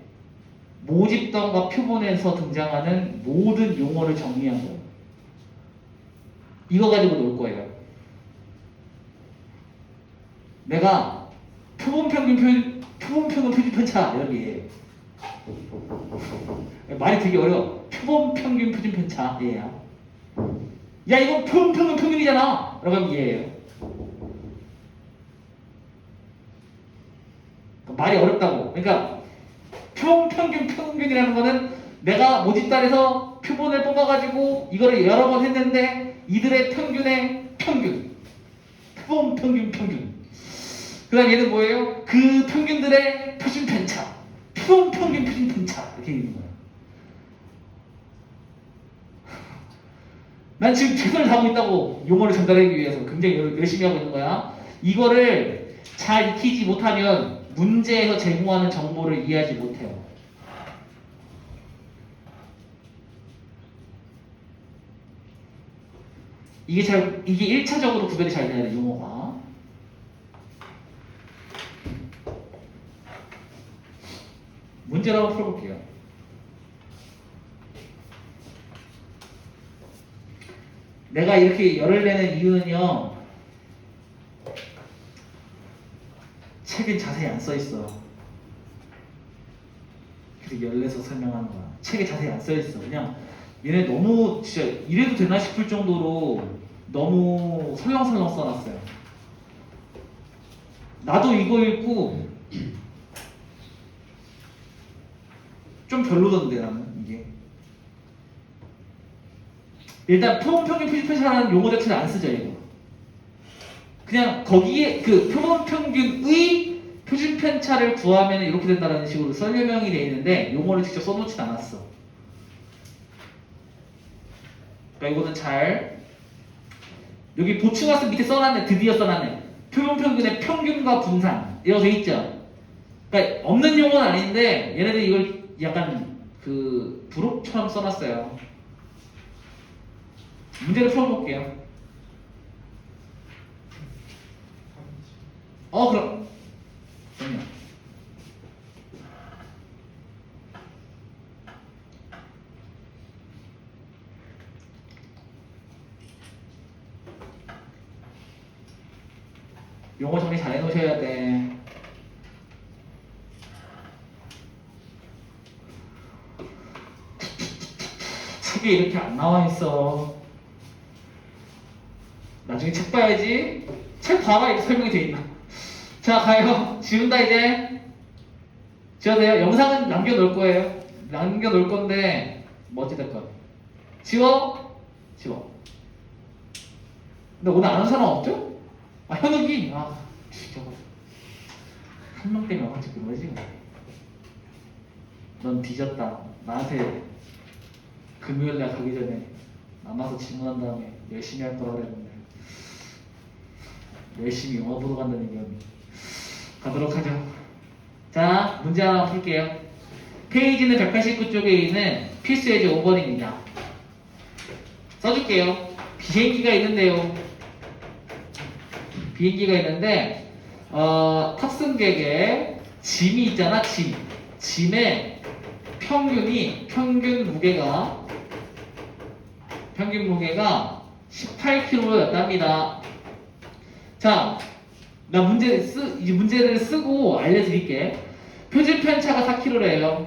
모집단과 표본에서 등장하는 모든 용어를 정리한 거예요. 이거 가지고 놀 거예요. 내가 표본 평균 표준 편차 이런 게 말이 되게 어려워. 표본 평균 표준 편차 얘야. 야 이거 표본 평균 평균이잖아. 라고 하면 얘예요. 말이 어렵다고. 그러니까 표본 평균 평균이라는 거는 내가 모집단에서 표본을 뽑아가지고 이거를 여러 번 했는데 이들의 평균의 평균. 표본 평균 평균. 그 다음 얘는 뭐예요? 그 평균들의 표준 편차. 표본 평균 표준 편차. 이렇게 있는 거예요. 난 지금 최선을 다하고 있다고 용어를 전달하기 위해서 굉장히 열심히 하고 있는 거야. 이거를 잘 익히지 못하면 문제에서 제공하는 정보를 이해하지 못해요. 이게 1차적으로 구별이 잘 돼야 돼, 용어가. 문제를 한번 풀어볼게요. 내가 이렇게 열을 내는 이유는요, 책엔 자세히 안 써있어. 그래서 열내서 설명하는 거야. 책에 자세히 안 써있어. 그냥 얘네 너무 진짜 이래도 되나 싶을 정도로 너무 설렁설렁 써놨어요. 나도 이거 읽고 좀 별로던데 나는 이게. 일단 표본 평균 표준 편차라는 용어 자체를 안 쓰죠 이거. 그냥 거기에 그 표본 평균의 표준 편차를 구하면 이렇게 된다는 식으로 설명이 되어 있는데 용어를 직접 써놓진 않았어. 그러니까 이거는 잘 여기 보충학습 밑에 써놨네. 드디어 써놨네. 표본 평균의 평균과 분산 이라고 돼 있죠. 그러니까 없는 용어는 아닌데 얘네들이 이걸 약간 그 부록처럼 써놨어요. 문제를 풀어볼게요. 그럼요. 용어 정리 잘 해놓으셔야 돼. 책에 이렇게 안 나와 있어. 나중에 책 봐야지. 책 봐봐 이렇게 설명이 돼 있나. 자 가요. 지운다 이제. 지워도 돼요. 영상은 남겨놓을 거예요. 남겨놓을 건데 뭐 어찌됐건 지워. 지워. 근데 오늘 아는 사람 없죠? 현욱이 저거 한 명 때문에 와가지고 그런 거지. 넌 뒤졌다. 나한테 금요일날 가기 전에 남아서 질문한 다음에 열심히 할 거라 그랬는데 열심히 영화 보러 간다는 얘기하면 가도록 하죠. 자, 문제 하나 풀게요. 페이지는 189쪽에 있는 필수 예제 5번입니다. 써줄게요. 비행기가 있는데요. 비행기가 있는데 탑승객의 짐이 있잖아. 짐의 평균 무게가 18kg였답니다. 자, 나 이 문제를 쓰고 알려드릴게. 표준 편차가 4kg래요.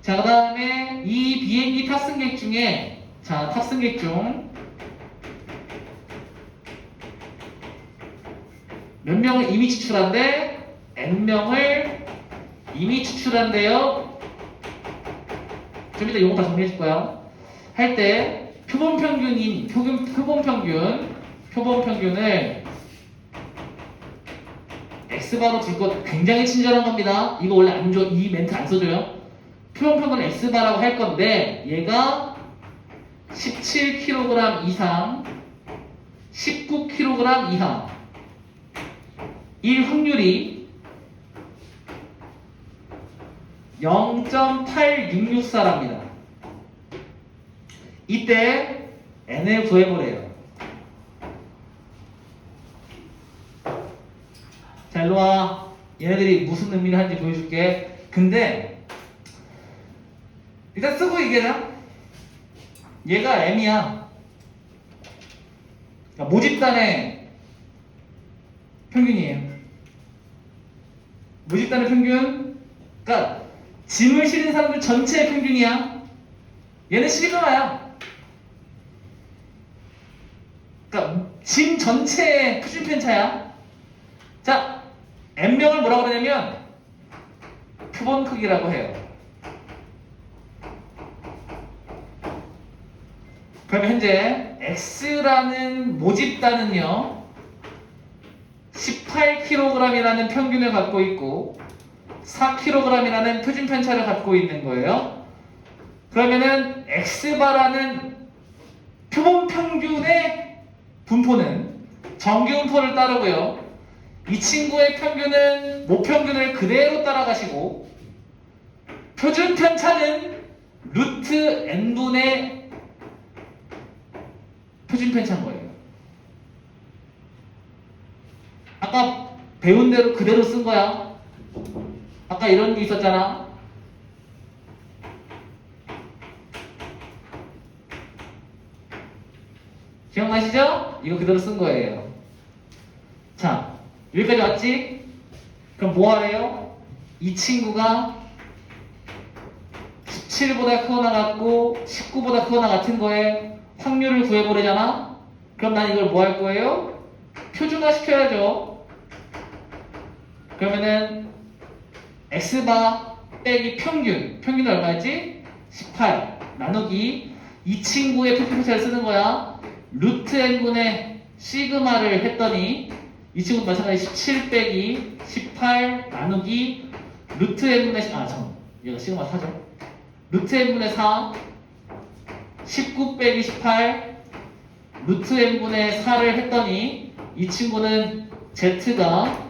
자, 그 다음에 이 비행기 탑승객 중에, 자, 탑승객 중 몇 명을 이미 추출한데, N명을 이미 추출한대요. 좀 이따 용어 다 정리해줄 거야. 할 때, 표본평균을 X바로 둘 것 굉장히 친절한 겁니다. 이거 원래 안 줘, 이 멘트 안 써줘요. 표본평균을 X바라고 할 건데, 얘가 17kg 이상, 19kg 이하, 일 확률이 0.8664랍니다. 이때 n을 구해보래요. 자, 일로와. 얘네들이 무슨 의미를 하는지 보여줄게. 근데 일단 쓰고 얘기하자. 얘가 m이야. 그러니까 모집단의 평균이에요. 모집단의 평균, 그러니까 짐을 실은 사람들 전체의 평균이야. 얘는 시그마야. 그러니까 짐 전체의 표준 편차야. 자, n명을 뭐라고 그러냐면 표본 크기라고 해요. 그러면 현재 X라는 모집단은요 18kg이라는 평균을 갖고 있고 4kg이라는 표준 편차를 갖고 있는 거예요. 그러면은 X바라는 표본 평균의 분포는 정규 분포를 따르고요. 이 친구의 평균은 모평균을 그대로 따라가시고 표준 편차는 루트 n분의 표준 편차인 거예요. 아까 배운 대로 그대로 쓴 거야. 아까 이런 게 있었잖아. 기억나시죠? 이거 그대로 쓴 거예요. 자, 여기까지 왔지? 그럼 뭐 하래요? 이 친구가 17보다 크거나 같고 19보다 크거나 같은 거에 확률을 구해보려잖아? 그럼 난 이걸 뭐 할 거예요? 표준화 시켜야죠. 그러면은 X바 빼기 평균은 얼마였지? 18 나누기 이 친구의 표준 편차를 쓰는 거야. 루트 n분의 시그마를 했더니 이 친구도 마찬가지 17 빼기 18 나누기 루트 n분의 얘가 시그마 4죠. 루트 n분의 4 19 빼기 18 루트 n분의 4를 했더니 이 친구는 z가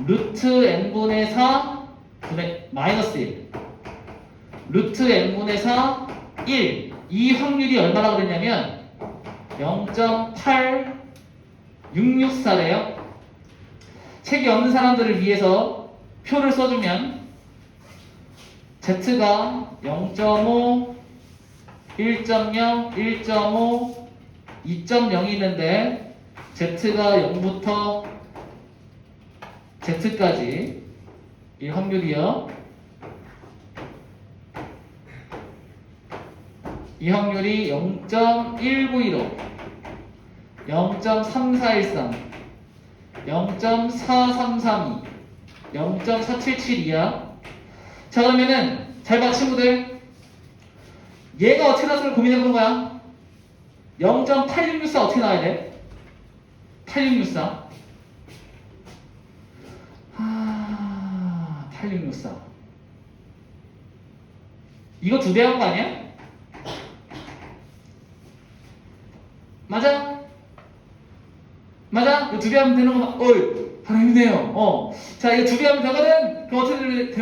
루트 n분의 4 분의 마이너스 1 루트 n분의 4 1 이 확률이 얼마라고 그랬냐면 0.8664래요. 책이 없는 사람들을 위해서 표를 써주면 z가 0.5 1.0 1.5 2.0이 있는데 z가 0부터 z까지 이 확률이요. 이 확률이 0.1915 0.3413 0.4332 0.4772야. 자, 그러면은 잘 봐 친구들. 얘가 어떻게 나왔을까 고민해보는 거야. 0.8664 어떻게 나와야 돼? 8664 8664 이거 2배 한 거 아니야? 맞아? 맞아? 이거 2배 하면 되는 거 어이 바로 힘내요. 자, 이거 두 배 하면 되거든? 그럼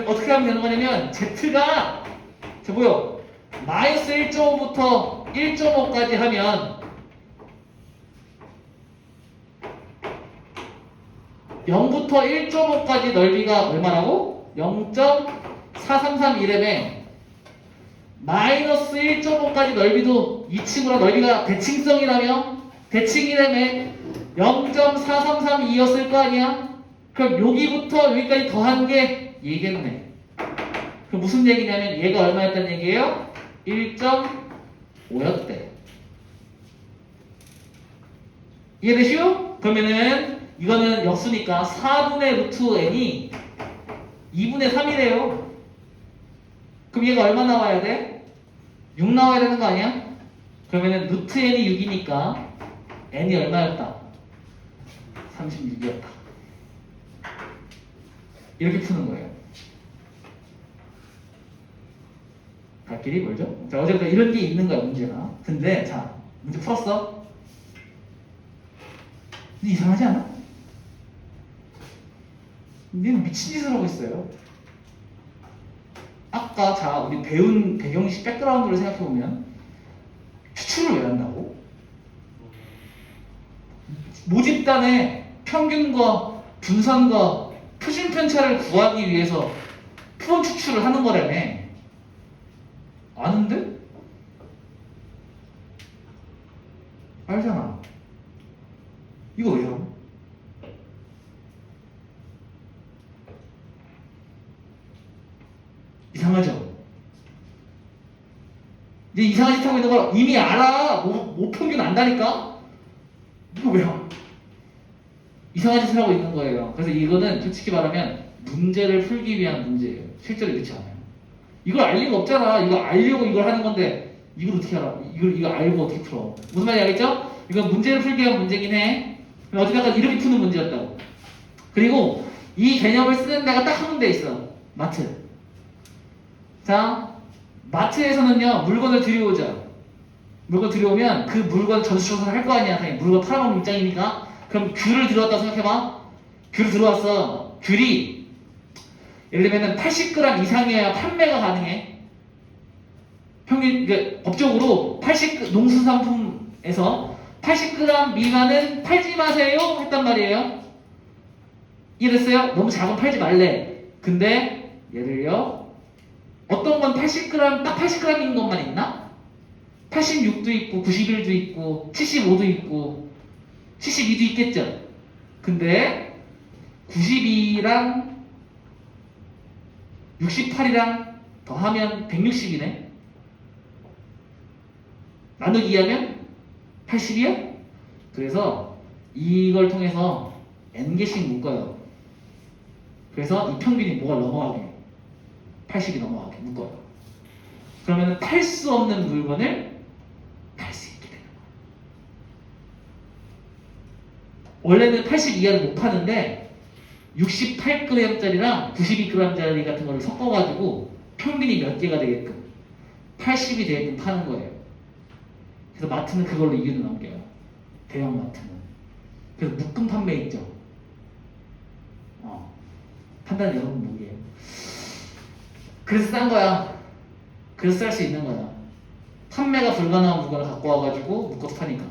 어떻게 하면 되는 거냐면, Z가, 자, 뭐요? 마이너스 1.5부터 1.5까지 하면, 0부터 1.5까지 넓이가 얼마라고? 0.4331m에 마이너스 1.5까지 넓이도 이 친구랑 넓이가 대칭성이라며 대칭이라며 0.4332였을 거 아니야? 그럼 여기부터 여기까지 더한 게 얘겠네. 그럼 무슨 얘기냐면 얘가 얼마였다는 얘기예요? 1.5였대. 이해되시오? 그러면은 이거는 역수니까 4분의 루트 n이 2분의 3이래요. 그럼 얘가 얼마 나와야 돼? 6 나와야 되는 거 아니야? 그러면은 루트 n이 6이니까 n이 얼마였다? 36이었다. 이렇게 푸는 거예요. 갈 길이 멀죠? 자, 어제부터 이런 게 있는 거야, 문제가. 근데, 자, 문제 풀었어? 근데 이상하지 않아? 니는 미친 짓을 하고 있어요. 아까, 자, 우리 배운 배경식 백그라운드를 생각해보면, 추출을 왜 한다고? 모집단의 평균과 분산과 표준 편차를 구하기 위해서 표본 추출을 하는 거라며. 아는데? 알잖아. 이거 왜요? 이상하죠? 이제 이상한 짓 하고 있는 걸 이미 알아. 못 평균 안다니까? 이거 왜요? 이상한 짓을 하고 있는 거예요. 그래서 이거는 솔직히 말하면 문제를 풀기 위한 문제예요. 실제로 이렇지 않아요. 이걸 알 리가 없잖아. 이거 알려고 이걸 하는 건데 이걸 어떻게 알아? 이거 알고 어떻게 풀어? 무슨 말인지 알겠죠? 이건 문제를 풀기 위한 문제긴 해. 어쨌든 이렇게 푸는 문제였다고. 그리고 이 개념을 쓰는 데가 딱 한 군데 있어. 마트. 자, 마트에서는요 물건을 들여오죠. 물건 들여오면 그 물건 전수조사를 할 거 아니야. 당연히 물건 팔아먹는 입장이니까. 그럼 귤을 들어왔다 생각해봐. 귤 들어왔어. 귤이 예를 들면 80g 이상이어야 판매가 가능해. 평균, 그러니까 법적으로 농수산품에서 80g 미만은 팔지 마세요 했단 말이에요. 이해됐어요? 너무 작으면 팔지 말래. 근데 예를 들어 어떤 건 80g, 딱 80g인 것만 있나? 86도 있고 91도 있고 75도 있고 72도 있겠죠. 근데 92랑 68이랑 더하면 160이네. 나누기 2하면 80이야? 그래서 이걸 통해서 n개씩 묶어요. 그래서 이 평균이 뭐가 넘어가게 80이 넘어가게 묶어요. 그러면 팔 수 없는 물건을 팔 수 있게 되는 거예요. 원래는 80 이하를 못 파는데 68g짜리랑 92g짜리 같은 거를 섞어가지고 평균이 몇 개가 되게끔 80이 되게끔 파는 거예요. 그래서 마트는 그걸로 이윤을 남겨요. 대형 마트는. 그래서 묶음 판매 있죠. 판단은 여러분 모르게요. 그래서 싼 거야. 그래서 쌀 수 있는 거야. 판매가 불가능한 물건을 갖고 와가지고 묶어서 파니까.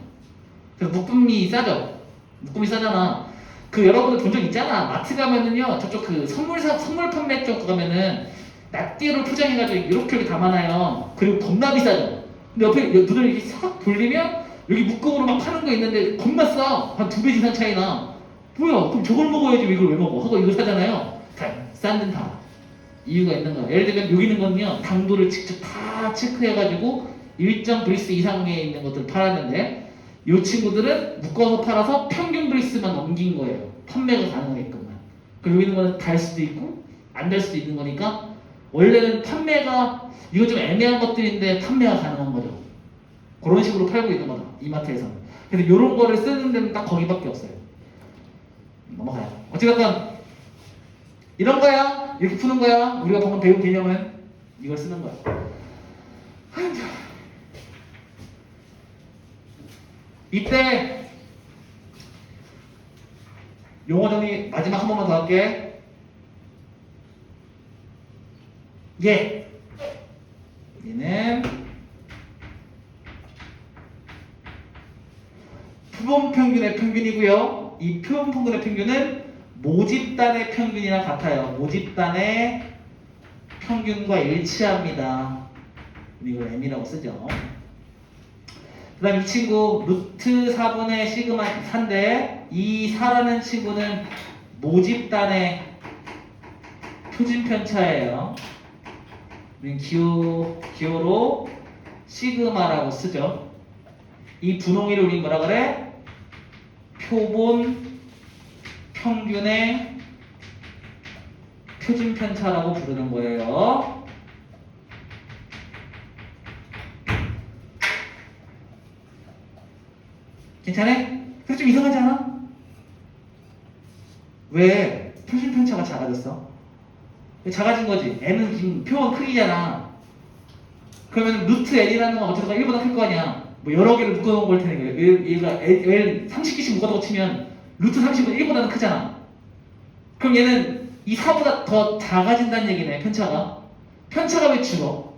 그래서 묶음이 싸죠. 묶음이 싸잖아. 그 여러분들 본 적 있잖아. 마트 가면은요, 저쪽 그 선물 판매 쪽 가면은 낱개로 포장해가지고 이렇게 담아놔요. 그리고 겁나 비싸죠. 근데 옆에 눈을 이렇게 싹 돌리면 여기 묶음으로 막 파는 거 있는데 겁나 싸. 한 2배 이상 차이나. 뭐야? 그럼 저걸 먹어야지 이걸 왜 먹어? 하고 이걸 사잖아요. 싼 데는 다 이유가 있는 거야. 예를 들면 여기 있는 거는요, 당도를 직접 다 체크해가지고 일정 브리스 이상에 있는 것들을 팔았는데 이 친구들은 묶어서 팔아서 평균 브리스만 넘긴 거예요. 판매가 가능하게끔만. 그리고 여기 있는 거는 달 수도 있고 안 달 수도 있는 거니까 원래는 판매가 이거 좀 애매한 것들인데 판매가 가능한 거죠. 그런 식으로 팔고 있는 거다. 이마트에서는. 그래서 이런 거를 쓰는 데는 딱 거기밖에 없어요. 넘어가요. 어찌됐건 이런 거야. 이렇게 푸는 거야. 우리가 방금 배운 개념은 이걸 쓰는 거야. 이때 용어 정리 마지막 한 번만 더 할게. 얘는 표본평균의 평균이고요. 이 표본평균의 평균은 모집단의 평균이랑 같아요. 모집단의 평균과 일치합니다. 이걸 m이라고 쓰죠. 그 다음 이 친구 루트 4분의 시그마 4인데 이 4라는 친구는 모집단의 표준편차예요. 우리는 기호로 시그마라고 쓰죠. 이 분홍이를 우린 뭐라 그래? 표본 평균의 표준편차라고 부르는 거예요. 괜찮아? 그래 좀 이상하지 않아? 왜 표준편차가 작아졌어? 왜 작아진 거지? n은 지금 표본 크기잖아. 그러면 루트 n이라는 건 어쨌든 1보다 클 거 아니야. 뭐 여러 개를 묶어놓은 걸 테니까 얘가 l 30개씩 묶어놓고 치면 루트 30은 1보다는 크잖아. 그럼 얘는 이 4보다 더 작아진다는 얘기네. 편차가 왜 줄어?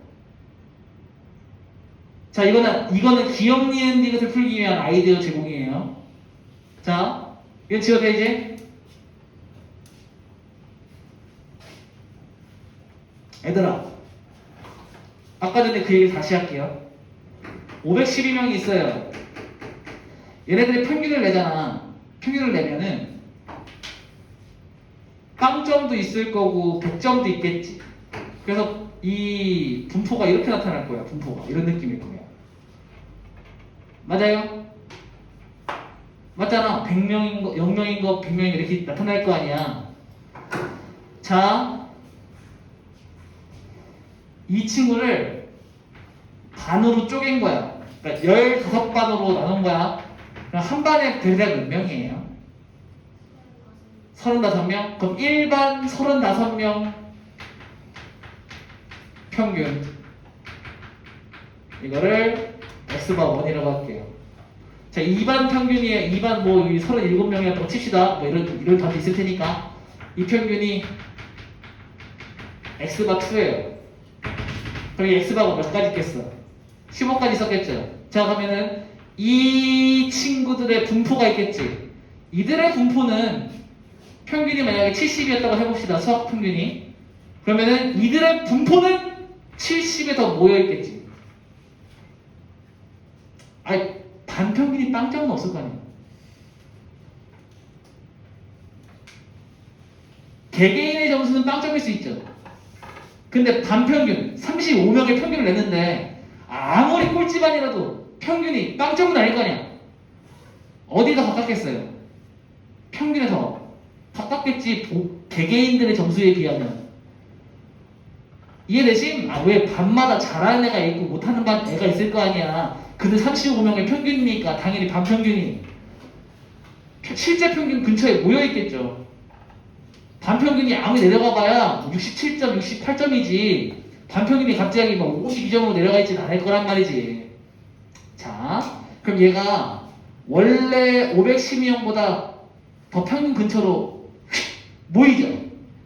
자, 이거는 기억 니은 디귿을 풀기 위한 아이디어 제공이에요. 자, 이거 지워도 돼 이제? 얘들아, 아까 전에 그 얘기 다시 할게요. 512명이 있어요. 얘네들이 평균을 내잖아. 평균을 내면은 빵점도 있을 거고 100점도 있겠지. 그래서 이 분포가 이렇게 나타날 거야. 분포가 이런 느낌일 거야. 맞아요? 맞잖아. 100명인 거, 0명인 거, 100명인 거 이렇게 나타날 거 아니야. 자, 이 친구를 반으로 쪼갠 거야. 그러니까 15반으로 나눈 거야. 그럼 한 반에 대략 몇 명이에요? 35명? 그럼 1반 35명 평균. 이거를 X바 1이라고 할게요. 자, 2반 평균이 2반 뭐 37명이었다고 칩시다. 뭐 이런 답이 있을 테니까 이 평균이 X바 2예요. 그럼 이 X바가 몇 가지 있겠어? 15까지 있었겠죠. 자, 그러면은 이 친구들의 분포가 있겠지. 이들의 분포는 평균이 만약에 70이었다고 해봅시다. 수학 평균이. 그러면은 이들의 분포는 70에 더 모여있겠지. 아니, 반평균이 빵점은 없을 거 아니야. 개개인의 점수는 빵점일 수 있죠. 근데 반평균, 35명의 평균을 냈는데 아무리 꼴찌반이라도 평균이 빵점은 아닐 거 아니야. 어디가 가깝겠어요? 평균에 더 가깝겠지. 개개인들의 점수에 비하면. 이해되심? 아, 왜 반마다 잘하는 애가 있고 못하는 애가 있을 거 아니야. 근데 35명의 평균이니까 당연히 반평균이 실제 평균 근처에 모여있겠죠. 반평균이 아무리 내려가봐야 67점, 68점이지 반평균이 갑자기 막 52점으로 내려가 있지는 않을 거란 말이지. 자, 그럼 얘가 원래 512명보다 더 평균 근처로 모이죠.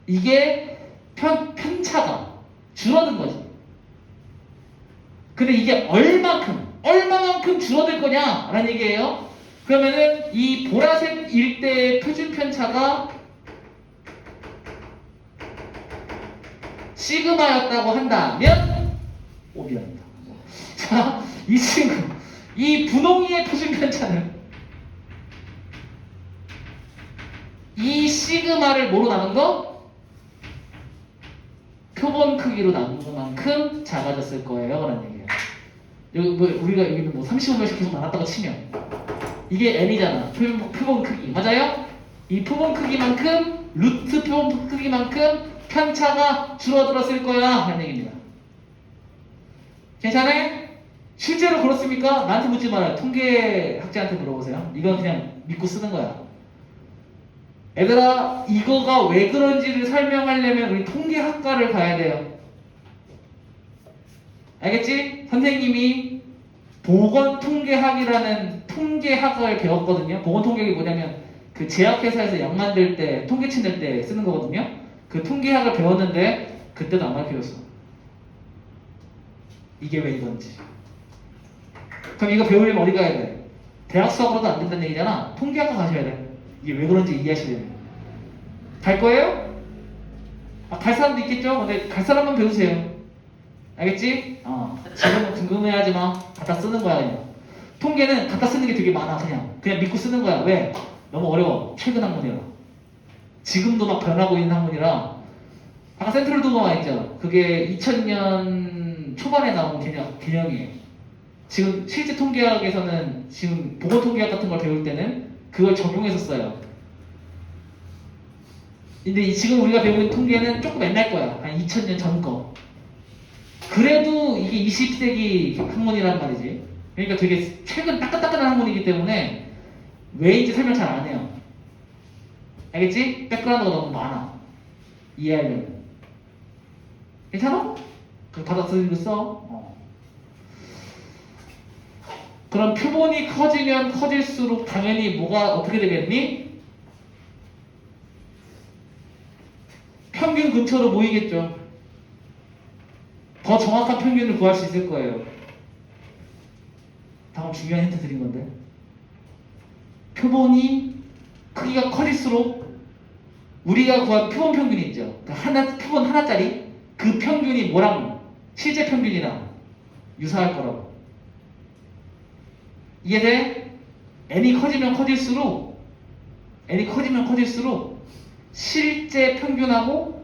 이게 편차가 줄어든 거지. 근데 이게 얼마만큼 줄어들 거냐라는 얘기예요. 그러면은 이 보라색 일대의 표준 편차가 시그마였다고 한다면 미안합니다. 자, 이 친구, 이 분홍이의 표준 편차는 이 시그마를 뭐로 나눈 거? 표본 크기로 나눈 것만큼 작아졌을 거예요. 라는 얘기예요. 여기 뭐 우리가 여기는 뭐 35명씩 계속 나눴다고 치면 이게 n이잖아. 표본 크기. 맞아요? 이 표본 크기만큼 루트 표본 크기만큼 편차가 줄어들었을 거야. 라는 얘기입니다. 괜찮아요? 실제로 그렇습니까? 나한테 묻지 말아요. 통계학자한테 물어보세요. 이건 그냥 믿고 쓰는 거야. 얘들아, 이거가 왜 그런지를 설명하려면 우리 통계학과를 가야 돼요. 알겠지? 선생님이 보건통계학이라는 통계학을 배웠거든요. 보건통계학이 뭐냐면 그 제약회사에서 약 만들 때 통계치 낼 때 쓰는 거거든요. 그 통계학을 배웠는데 그때도 안 가르쳐줬어. 이게 왜 이건지. 그럼 이거 배우려면 어디 가야 돼? 대학 수학으로도 안 된다는 얘기잖아. 통계학과 가셔야 돼. 이게 왜 그런지 이해하시려면. 갈 거예요? 아, 갈 사람도 있겠죠? 근데 갈 사람만 배우세요. 알겠지? 지금은 궁금해하지 마. 갖다 쓰는 거야 그냥. 통계는 갖다 쓰는 게 되게 많아 그냥 믿고 쓰는 거야. 왜? 너무 어려워. 최근 학문이라. 지금도 막 변하고 있는 학문이라. 아까 센트럴 도그마 있죠? 그게 2000년 초반에 나온 개념이에요. 지금 실제 통계학에서는 지금 보건 통계학 같은 걸 배울 때는 그걸 적용해서 써요. 근데 지금 우리가 배우고 있는 통계는 조금 옛날 거야. 한 2000년 전 거. 그래도 이게 20세기 학문이란 말이지. 그러니까 되게 최근 따끈따끈한 학문이기 때문에 왜인지 설명 잘 안 해요. 알겠지? 백그라운드가 너무 많아. 이해하려면. 괜찮아? 그 받아 쓰는 써. 그럼 표본이 커지면 커질수록 당연히 뭐가 어떻게 되겠니? 평균 근처로 모이겠죠. 더 정확한 평균을 구할 수 있을 거예요. 다음 중요한 힌트 드린 건데. 표본이 크기가 커질수록 우리가 구한 표본 평균이 있죠. 그러니까 표본 하나짜리 그 평균이 뭐랑 실제 평균이랑 유사할 거라고. 이게 돼? n이 커지면 커질수록 실제 평균하고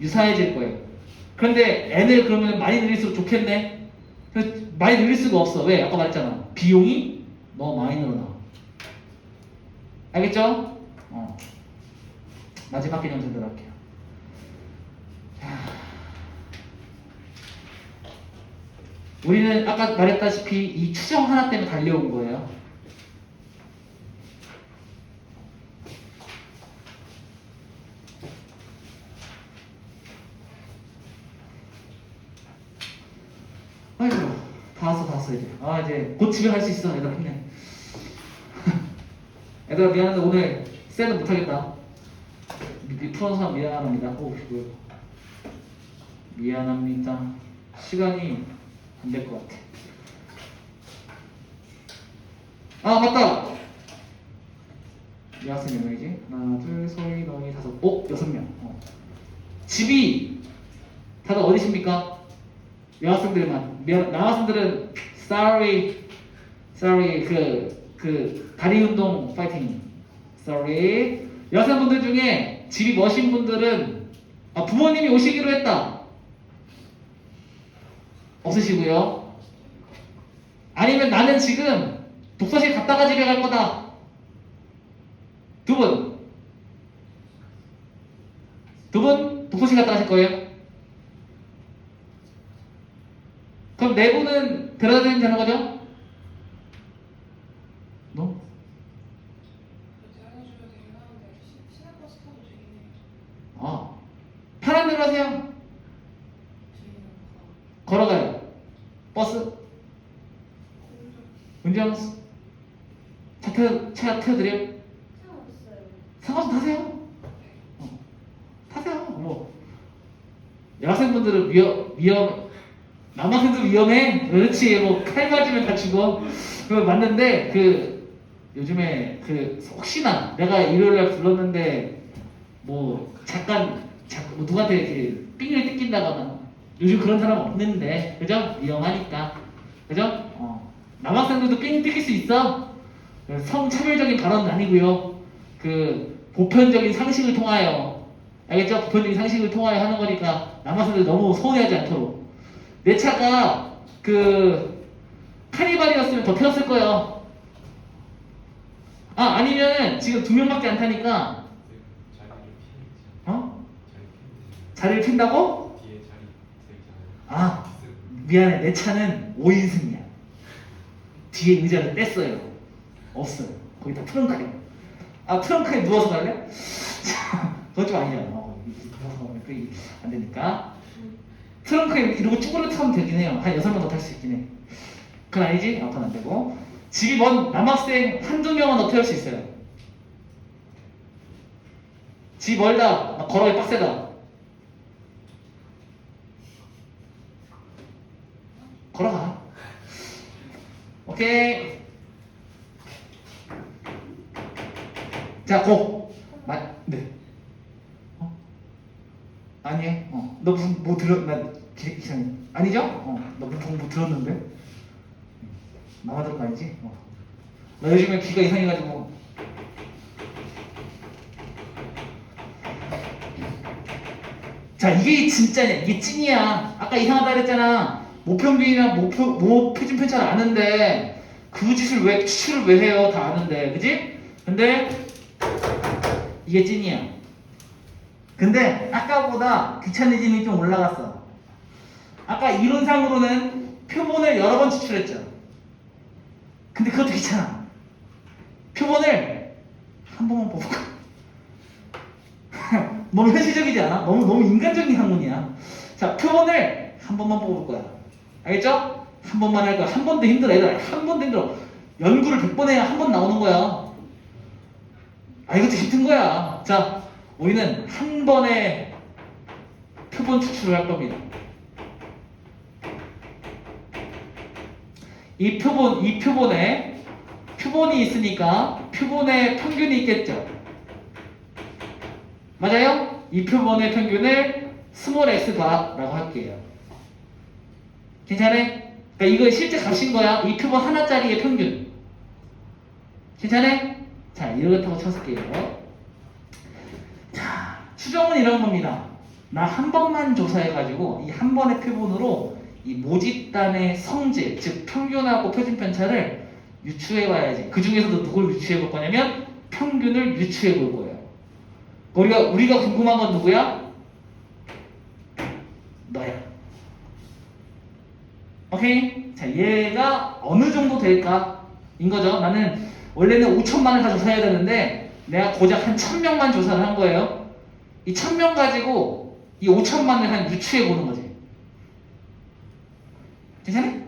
유사해질 거예요. 그런데 n을 그러면 많이 늘릴수록 좋겠네? 많이 늘릴 수가 없어. 왜? 아까 말했잖아. 비용이 너무 많이 늘어나. 알겠죠? 마지막 개념 들어갈게요. 우리는 아까 말했다시피 이 추정 하나 때문에 달려온 거예요. 아이고, 다 왔어 이제. 이제 곧 집에 갈 수 있어. 얘들아 힘내. 얘들아 미안한데 오늘 쌤은 못하겠다. 푸는 사람 미안합니다. 미안합니다. 시간이 안 될 것 같아. 맞다. 여학생 몇 명이지? 하나, 둘, 소희, 너희, 다섯, 6명. 집이 다들 어디십니까? 여학생들만. 남학생들은 sorry 그 다리 운동 파이팅. sorry. 여학생분들 중에 집이 머신 분들은 부모님이 오시기로 했다. 없으시고요. 아니면 나는 지금 독서실 갔다가 집에 갈 거다. 두 분 독서실 갔다 가실 거예요? 그럼 네 분은 데려다 드리면 되는 거죠? 너? 데려다줘야 되긴 하는데 시내버스 타도 되긴 해요. 편한 대로 하세요. 걸어가요. 버스? 운전수? 차 태워드려요? 상관없어요. 타세요. 타세요. 여학생분들은 남학생들 위험해. 그렇지. 칼 맞으면 다치고. 그거 맞는데 요즘에 혹시나 내가 일요일날 불렀는데 잠깐 누구한테 이렇게 삥을 뜯긴다거나 요즘 그런 사람 없는데, 그죠? 위험하니까, 그죠? 남학생들도 삥 뜯길 수 있어. 성차별적인 발언은 아니고요. 보편적인 상식을 통하여, 알겠죠? 보편적인 상식을 통하여 하는 거니까 남학생들 너무 서운해하지 않도록. 내 차가 카니발이었으면 더 태웠을 거예요. 아니면 지금 2명밖에 안 타니까 자리를 핀다고? 미안해. 내 차는 5인승이야. 뒤에 의자를 뗐어요. 없어요. 거기 다 트렁크에. 트렁크에 누워서 갈래? 그건 좀 아니잖아. 누워서 가면 그게 안 되니까. 트렁크에 이러고 쭈그려 타면 되긴 해요. 한 6명 더 탈 수 있긴 해. 그건 아니지? 그건 안 되고. 집이 먼 남학생 한두 명은 더 태울 수 있어요. 지 멀다. 걸어기 빡세다. 걸어가. 오케이. 자, 고. 네. 아니, 너 무슨 뭐 나 이상해. 아니죠? 너 무슨 뭐 들었는데? 나만 들은 거 아니지? 나 요즘에 귀가 이상해가지고. 자, 이게 진짜냐? 이게 찐이야. 아까 이상하다 그랬잖아. 모평균이나 모표준 편차를 아는데 그 짓을 왜 추출을 왜 해요? 다 아는데, 그지? 근데 이게 찐이야. 근데 아까보다 귀차니즘이 좀 올라갔어. 아까 이론상으로는 표본을 여러 번 추출했죠. 근데 그것도 귀찮아. 표본을 한 번만 뽑을까? 너무 현실적이지 않아? 너무 인간적인 학문이야. 자, 표본을 한 번만 뽑을 거야. 알겠죠? 한 번만 할 거야. 한 번도 힘들어, 얘들아. 한 번도 힘들어. 연구를 100번 해야 한 번 나오는 거야. 이것도 힘든 거야. 자, 우리는 한 번에 표본 추출을 할 겁니다. 이 표본에 표본이 있으니까 표본에 평균이 있겠죠. 맞아요? 이 표본의 평균을 스몰 x 바라고 할게요. 괜찮아? 그러니까 이거 실제 값인 거야. 이 표본 하나짜리의 평균. 괜찮아? 자, 이렇다고 쳐볼게요. 자, 추정은 이런 겁니다. 나 한 번만 조사해가지고 이 한 번의 표본으로 이 모집단의 성질, 즉 평균하고 표준 편차를 유추해봐야지. 그 중에서도 누굴 유추해볼 거냐면 평균을 유추해볼 거예요. 우리가 궁금한 건 누구야? 너야. 오케이? 자, 얘가 어느 정도 될까? 인 거죠. 나는 원래는 5천만을 다 조사해야 되는데 내가 고작 한 1000명만 조사를 한 거예요. 이 1000명 가지고 이 5천만을 한 유추해 보는 거지. 괜찮아?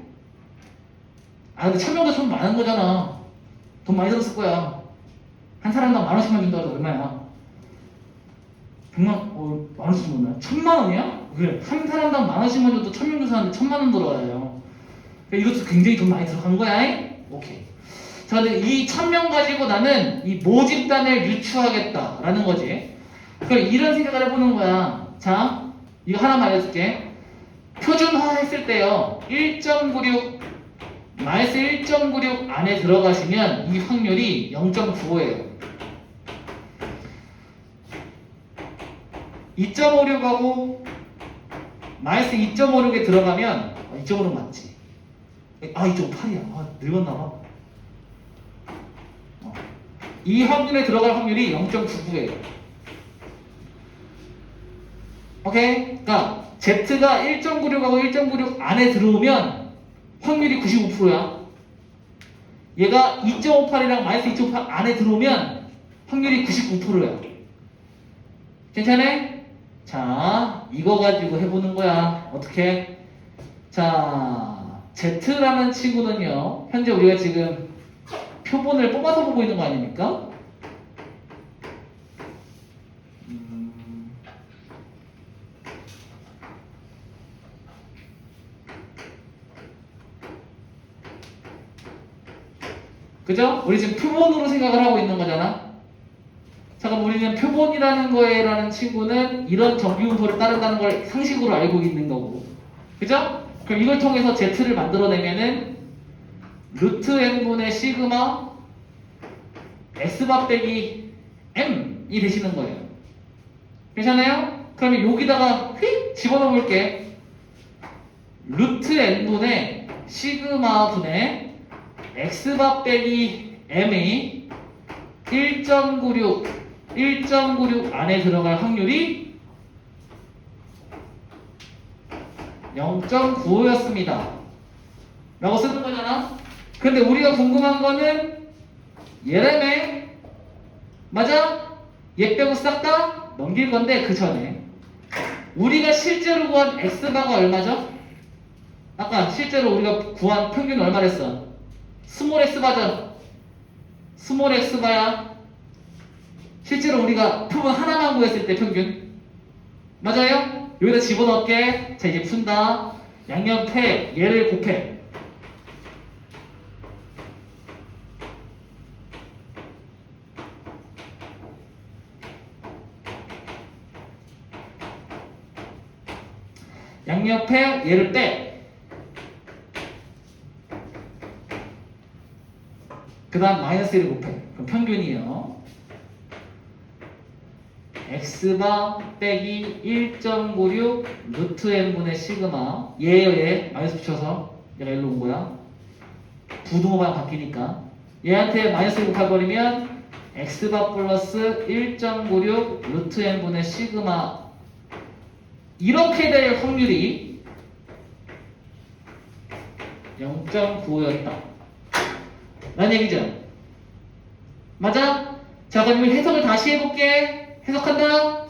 근데 1000명도 좀 많은 거잖아. 돈 많이 들었을 거야. 한 사람당 10,000원씩만 준다고 해도 얼마야? 100만, 10,000원씩 줬나? 1,000,000원이야? 그래. 한 사람당 10,000원씩만 줘도 1000명 조사하는데 1,000,000원 들어가요. 그러니까 이것도 굉장히 돈 많이 들어간 거야. 오케이. 자, 근데 이 1000명 가지고 나는 이 모집단을 유추하겠다라는 거지. 그럼 이런 생각을 해보는 거야. 자, 이거 하나만 알려줄게. 표준화 했을 때요. 1.96 마이너스 1.96 안에 들어가시면 이 확률이 0.95예요. 2.56하고 마이너스 2.56에 들어가면 2.56 맞지? 2.58이야. 늙었나봐. 이 확률에 들어갈 확률이 0.99예요. 오케이? 그러니까 Z가 1.96하고 1.96 안에 들어오면 확률이 95%야. 얘가 2.58이랑 마이너스 2.58 안에 들어오면 확률이 99%야. 괜찮아? 자, 이거 가지고 해보는 거야. 어떻게? 자, Z라는 친구는요, 현재 우리가 지금 표본을 뽑아서 보고 있는 거 아닙니까? 그죠? 우리 지금 표본으로 생각을 하고 있는 거잖아. 자, 그럼 우리는 표본이라는 거에라는 친구는 이런 정비분포를 따른다는 걸 상식으로 알고 있는 거고. 그죠? 그럼 이걸 통해서 Z를 만들어내면은 루트 n분의 시그마 X바 빼기 M이 되시는 거예요. 괜찮아요? 그러면 여기다가 휙 집어넣어 볼게. 루트 n분의 시그마 분의 X바 빼기 M이 1.96 안에 들어갈 확률이 0.95였습니다. 라고 쓰는 거잖아. 근데 우리가 궁금한 거는 얘라며. 맞아? 얘 빼고 싹 다 넘길 건데 그 전에 우리가 실제로 구한 X바가 얼마죠? 아까 실제로 우리가 구한 평균 얼마랬어? 스몰 X바죠? 스몰 X바야 실제로 우리가 표본 하나만 구했을 때 평균. 맞아요? 여기다 집어넣을게. 자, 이제 푼다. 양옆에 얘를 곱해. 양옆에 얘를 빼. 그 다음 마이너스 1을 곱해. 그럼 평균이에요. x바 빼기 1.96 루트 n분의 시그마. 얘예요, 얘. 마이너스 붙여서 얘가 일로 온 거야. 부등호방 바뀌니까. 얘한테 마이너스 1 곱해버리면 x바 플러스 1.96 루트 n분의 시그마. 이렇게 될 확률이 0.95였다. 라는 얘기죠. 맞아? 자, 그럼 해석을 다시 해볼게. 해석한다.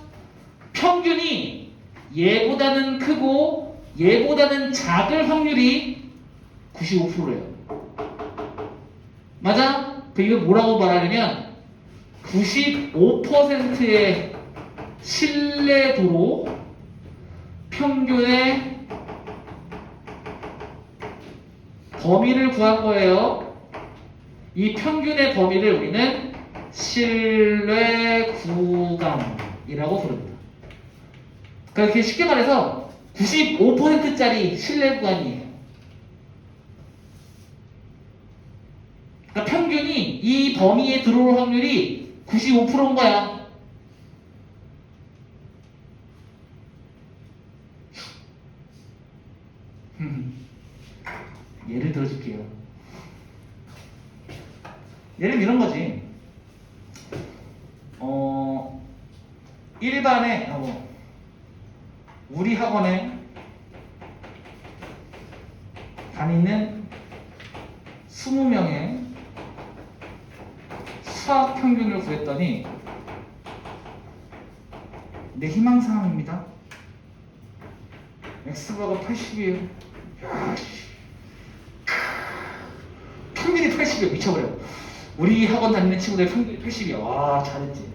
평균이 얘보다는 크고 얘보다는 작을 확률이 95%예요. 맞아? 이거 뭐라고 말하냐면 95%의 신뢰도로 평균의 범위를 구할 거예요. 이 평균의 범위를 우리는 신뢰 구간이라고 부릅니다. 그러니까 쉽게 말해서 95%짜리 신뢰 구간이에요. 그러니까 평균이 이 범위에 들어올 확률이 95%인 거야. 예를 들어줄게요. 예를 이런 거지. 일반에 우리 학원에 다니는 20명의 수학 평균을 구했더니 내 희망사항입니다. X바가 80이에요. 평균이 80이야. 미쳐버려. 우리 학원 다니는 친구들 평균이 80이야. 와, 잘했지.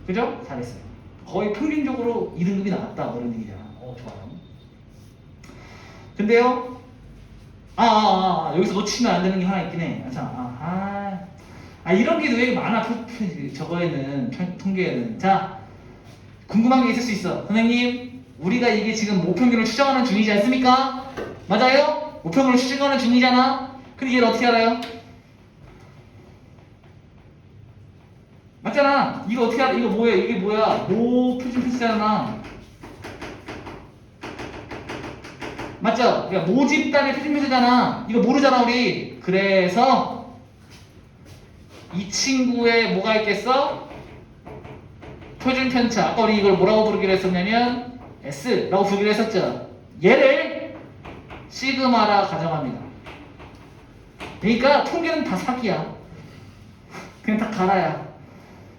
그죠? 잘했어요. 거의 평균적으로 2등급이 나왔다. 그런 얘기잖아. 좋아요. 근데요, 여기서 놓치면 안 되는 게 하나 있긴 해. 이런 게 왜 많아, 저거에는, 통계에는. 자, 궁금한 게 있을 수 있어. 선생님, 우리가 이게 지금 모평균을 추정하는 중이지 않습니까? 맞아요? 모평균을 추정하는 중이잖아? 근데 얘를 어떻게 알아요? 맞잖아. 이거 어떻게 알아? 이거 뭐야? 이게 뭐야? 표준 편차잖아. 맞죠? 그러니까 모집단의 표준 편차잖아. 이거 모르잖아, 우리. 그래서 이 친구의 뭐가 있겠어? 표준 편차. 아까 우리 이걸 뭐라고 부르기로 했었냐면 S라고 부르기로 했었죠. 얘를 시그마라 가정합니다. 그러니까 통계는 다 사기야. 그냥 다 가라야.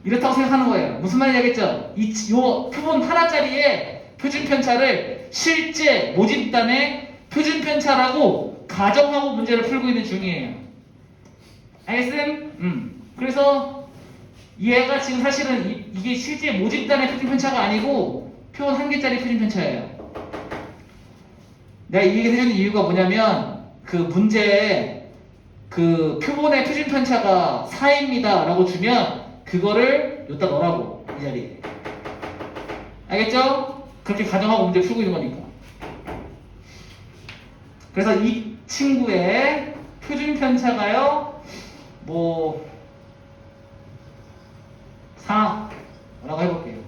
이렇다고 생각하는 거예요. 무슨 말인지 알겠죠? 요 표본 하나짜리의 표준 편차를 실제 모집단의 표준 편차라고 가정하고 문제를 풀고 있는 중이에요. 알겠음? 그래서 얘가 지금 사실은 이게 실제 모집단의 표준 편차가 아니고 표본 한 개짜리 표준 편차예요. 내가 이 얘기 해주는 이유가 뭐냐면 그 문제에 그 표본의 표준 편차가 4입니다 라고 주면 그거를 여기다 넣으라고, 이 자리에. 알겠죠? 그렇게 가정하고 문제 풀고 있는 거니까. 그래서 이 친구의 표준 편차가요, 4라고 해볼게요.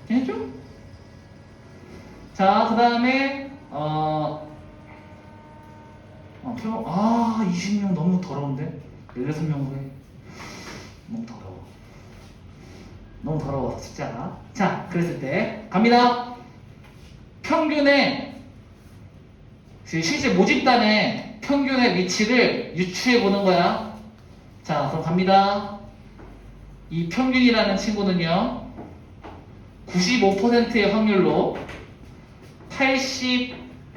됐죠? 자, 그 다음에 20명 너무 더러운데? 16명으로 해. 너무 더러워 숫자가. 자, 그랬을 때 갑니다. 평균의 실제 모집단의 평균의 위치를 유추해 보는 거야. 자, 그럼 갑니다. 이 평균이라는 친구는요 95%의 확률로 80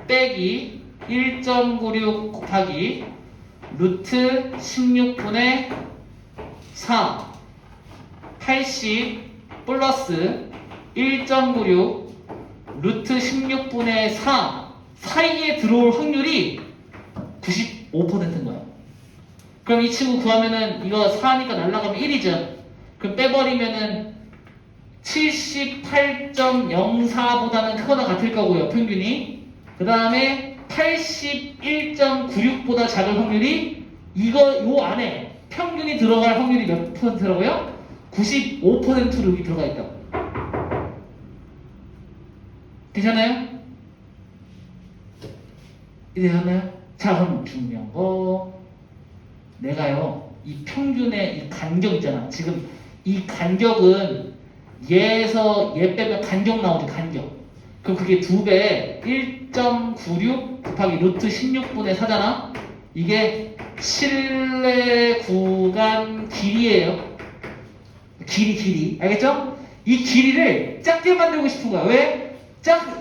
빼기 1.96 곱하기 루트 16분의 4 80 플러스 1.96 루트 16분의 4 사이에 들어올 확률이 95%인 거야. 그럼 이 친구 구하면은 이거 4니까 날라가면 1이죠. 그럼 빼버리면은 78.04보다는 크거나 같을 거고요, 평균이. 그 다음에 81.96보다 작은 확률이 요 안에 평균이 들어갈 확률이 몇 %라고요? 95%로 여기 들어가 있다고. 괜찮아요? 이해되셨나요? 자, 그럼 중요한 거 내가요 이 평균의 이 간격 있잖아. 지금 이 간격은 얘에서 얘 빼면 간격 나오지, 간격. 그럼 그게 2배 1.96 곱하기 루트 16분의 4잖아. 이게 실내 구간 길이에요. 길이. 알겠죠? 이 길이를 작게 만들고 싶은 거야. 왜?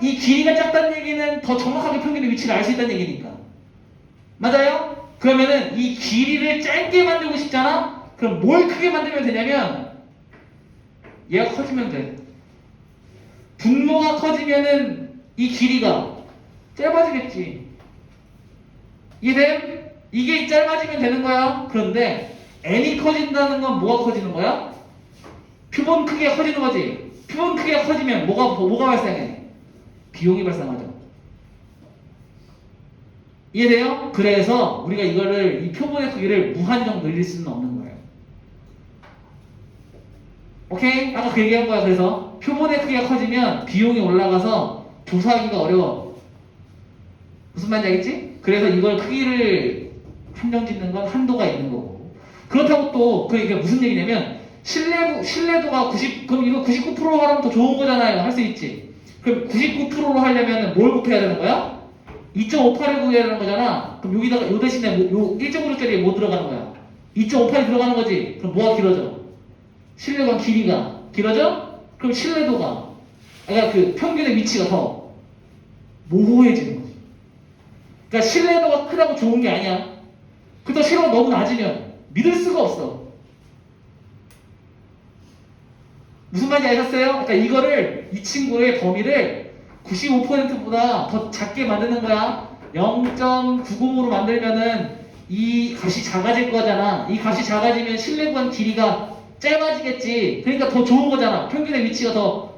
이 길이가 작다는 얘기는 더 정확하게 평균의 위치를 알 수 있다는 얘기니까. 맞아요? 그러면은 이 길이를 짧게 만들고 싶잖아? 그럼 뭘 크게 만들면 되냐면 얘가 커지면 돼. 분모가 커지면은 이 길이가 짧아지겠지. 이해돼? 이게 짧아지면 되는 거야. 그런데 n이 커진다는 건 뭐가 커지는 거야? 표본 크기가 커지는 거지. 표본 크기가 커지면 뭐가 발생해? 비용이 발생하죠. 이해돼요? 그래서 우리가 이 표본의 크기를 무한정 늘릴 수는 없는 거예요. 오케이? 아까 그 얘기한 거야. 그래서 표본의 크기가 커지면 비용이 올라가서 조사하기가 어려워. 무슨 말인지 알겠지? 그래서 이걸 크기를 한정 짓는 건 한도가 있는 거고. 그렇다고 또 이게 무슨 얘기냐면 신뢰도가 90, 그럼 이거 99%로 하면 더 좋은 거잖아요. 할 수 있지. 그럼 99%로 하려면 뭘 곱해야 되는 거야? 2.58을 구해야 되는 거잖아. 그럼 여기다가 요 대신에 요 1.5짜리에 뭐 들어가는 거야? 2.58이 들어가는 거지. 그럼 뭐가 길어져? 신뢰관 길이가 길어져? 그럼 신뢰도가, 그러니까 그 평균의 위치가 더 모호해지는 거지. 그러니까 신뢰도가 크다고 좋은 게 아니야. 그렇다고 신뢰도가 너무 낮으면 믿을 수가 없어. 무슨 말인지 아셨어요? 그러니까 이 친구의 범위를 95%보다 더 작게 만드는 거야. 0.90으로 만들면은 이 값이 작아질 거잖아. 이 값이 작아지면 신뢰구간 길이가 짧아지겠지. 그러니까 더 좋은 거잖아. 평균의 위치가 더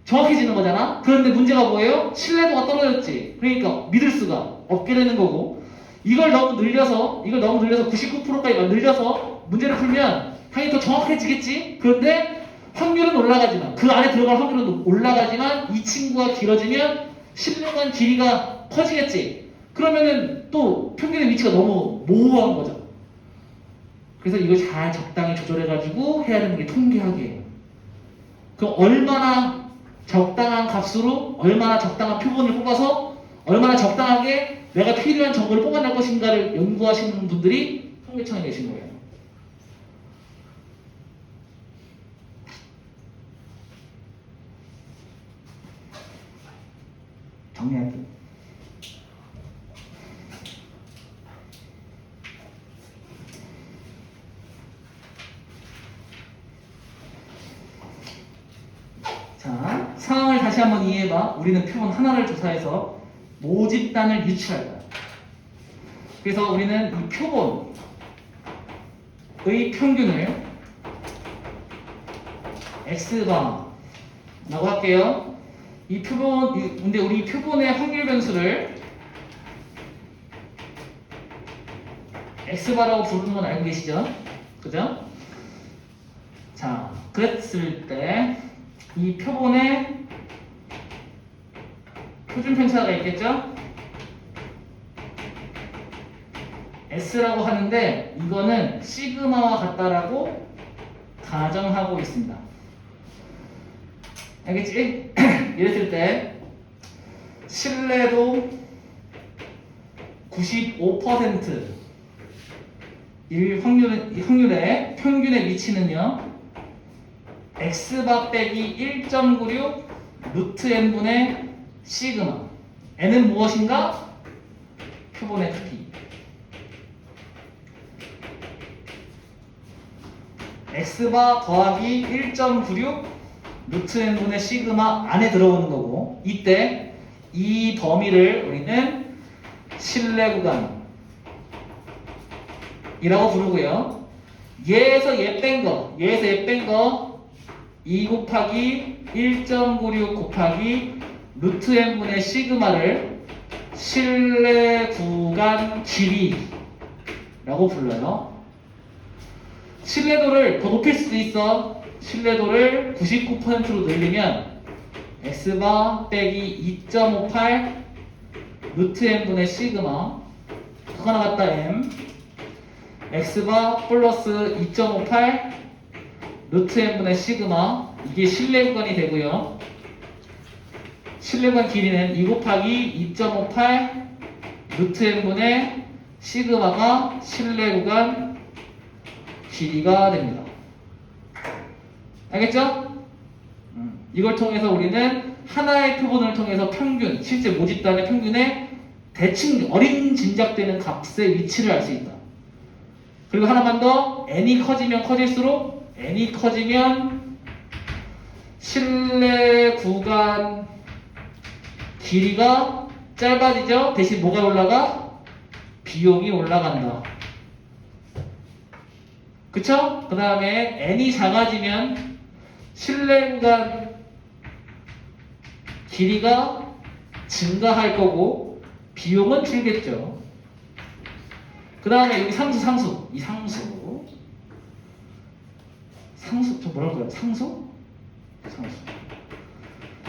정확해지는 거잖아. 그런데 문제가 뭐예요? 신뢰도가 떨어졌지. 그러니까 믿을 수가 없게 되는 거고. 이걸 너무 늘려서 99%까지 늘려서 문제를 풀면 당연히 더 정확해지겠지. 그런데 확률은 올라가지만, 그 안에 들어갈 확률은 올라가지만 이 친구가 길어지면 신뢰관 길이가 커지겠지. 그러면은 또 평균의 위치가 너무 모호한 거죠. 그래서 이걸 잘 적당히 조절해가지고 해야 되는 게 통계학이에요. 그럼 얼마나 적당한 값으로 얼마나 적당한 표본을 뽑아서 얼마나 적당하게 내가 필요한 정보를 뽑아낼 것인가를 연구하시는 분들이 통계청에 계신 거예요. 정리할게요. 자, 상황을 다시 한번 이해해봐. 우리는 표본 하나를 조사해서 모집단을 유추할 거야. 그래서 우리는 이 표본의 평균을 X바라고 할게요. 근데 우리 표본의 확률 변수를 X바라고 부르는 건 알고 계시죠? 그죠? 자, 그랬을 때 이 표본에 표준 편차가 있겠죠? S라고 하는데 이거는 시그마와 같다라고 가정하고 있습니다. 알겠지? 이랬을 때 신뢰도 95% 이 확률의 평균의 위치는요 X바 빼기 1.96 루트 n분의 시그마. n은 무엇인가? 표본의 크기. x바 더하기 1.96 루트 n분의 시그마 안에 들어오는 거고, 이때 이 범위를 우리는 실내 구간이라고 부르고요. 얘에서 얘 뺀 거, 2 곱하기 1.96 곱하기 루트 n분의 시그마를 실내 구간 길이라고 불러요. 신뢰도를 더 높일 수도 있어. 신뢰도를 99%로 늘리면 x바 빼기 2.58 루트 n분의 시그마 그거 나갔다 m x바 플러스 2.58 루트 n분의 시그마 이게 실내 구간이 되고요. 실내 구간 길이는 2 곱하기 2.58 루트 n분의 시그마가 실내 구간 길이가 됩니다. 알겠죠? 이걸 통해서 우리는 하나의 표본을 통해서 평균, 실제 모집단의 평균의 대충 어린 짐작되는 값의 위치를 알 수 있다. 그리고 하나만 더, n이 커지면 커질수록 n이 커지면 실내 구간 길이가 짧아지죠? 대신 뭐가 올라가? 비용이 올라간다. 그쵸? 그 다음에 n이 작아지면 실내 구간 길이가 증가할 거고 비용은 줄겠죠. 그 다음에 여기 상수 이 상수 저 뭐라고 그래요?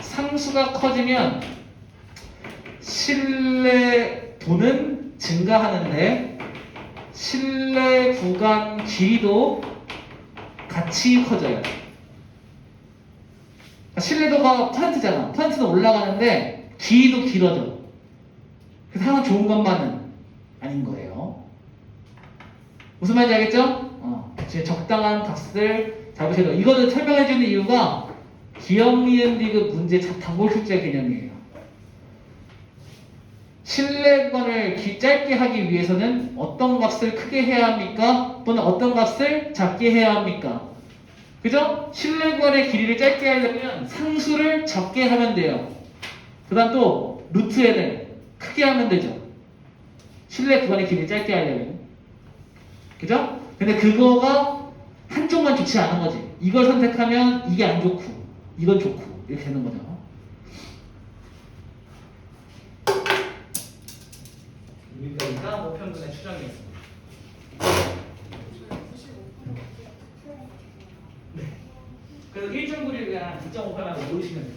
상수가 커지면 실내도는 증가하는데 실내 구간 길이도 같이 커져요. 실내도가 퍼센트잖아. 퍼센트는 올라가는데 길이도 길어져. 그래서 항상 좋은 것만은 아닌 거예요. 무슨 말인지 알겠죠? 지금 적당한 값을 잡으셔야 돼요. 이거는 설명해주는 이유가 기억, 니은, 디귿 문제 단골 출제 개념이에요. 실내 구간을 짧게 하기 위해서는 어떤 값을 크게 해야 합니까? 또는 어떤 값을 작게 해야 합니까? 그죠? 실내 구간의 길이를 짧게 하려면 상수를 적게 하면 돼요. 그 다음 또 루트 n을 크게 하면 되죠. 실내 구간의 길이를 짧게 하려면. 그죠? 근데 그거가 한쪽만 좋지 않은 거지. 이걸 선택하면 이게 안 좋고 이건 좋고 이렇게 되는 거죠. 여기까지가 모평균의 추정이었습니다. 네. 그래서 1.96이랑 2.58만 모르시면 돼요.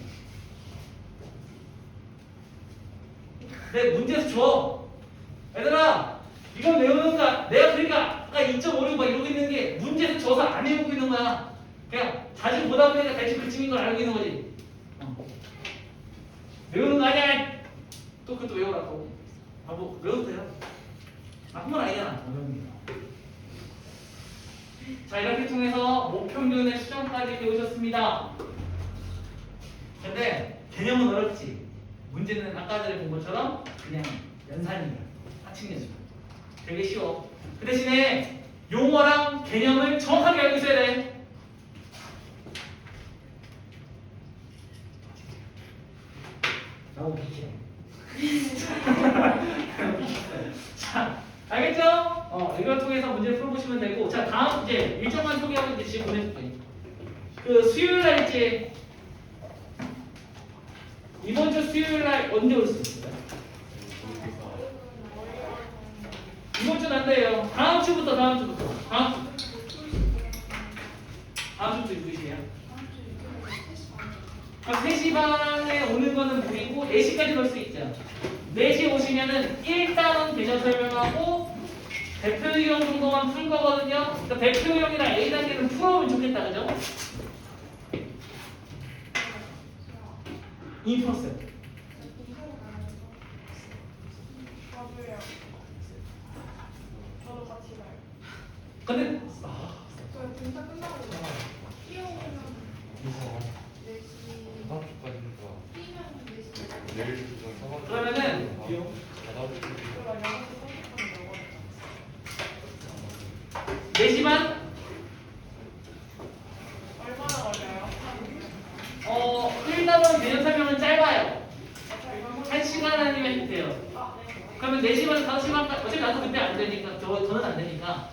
네, 문제에서 줘. 얘들아, 이건 외우는가? 내가 그러니까 아까 2.56 막 이러고 있는 게 문제에서 줘서 안 외우고 있는 거야. 그냥 자주 보다 보니까 대충 그쯤인 걸 알고 있는 거지. 외우는 거 아니야? 또 그것도 외우라고. 뭐 외워도 돼요? 나쁜 건 아니잖아. 어려웁니다. 자, 이렇게 통해서 모평균의 수정까지 배우셨습니다. 근데 개념은 어렵지. 문제는 아까 전에 본 것처럼 그냥 연산이야. 하층 연습. 되게 쉬워. 그 대신에 용어랑 개념을 정확하게 알고 있어야 돼. 나오 비켜. 자, 알겠죠? 이걸 통해서 문제를 풀어보시면 되고, 자, 다음 이제 일정만 소개하고 이제 지금 보내줄 거예요. 그 수요일 날 이제 이번 주 수요일 날 언제 올 수 있어요? 이번 주는 안 돼요. 다음 주부터. 다음 주부터 누구 시에요? 3시 반에 오는 거는 무리고 4시까지 올 수 있죠. 4시 오시면은 일단은 대전 설명하고 대표 유형 정도만 풀 거거든요. 그러니까 대표 유형이랑 A단계는 풀어오면 좋겠다, 그죠? 이미 풀었어요. 저도 같이 가요. 근데 저 등차 끝나고 뛰어오면 4시 다음 주까지니까 뛰면 4시 내일 좀 써가지고 그러면은 다다음 주 그럼 6시 30분에 먹어요. 4시 반? 그러면 4시 반, 5시 반까지 어차피 나도 그때 안 되니까 저는 안 되니까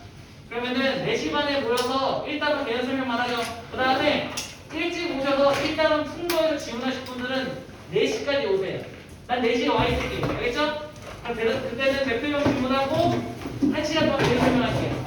그러면은 4시 반에 모여서 일단은 개념 설명만 하죠. 그 다음에 일찍 오셔서 일단은 풍거에서 지원하실 분들은 4시까지 오세요. 난 4시에 와 있을게요. 알겠죠? 그럼 그때는 대표용 질문하고 1시간 동안 개념 설명할게요.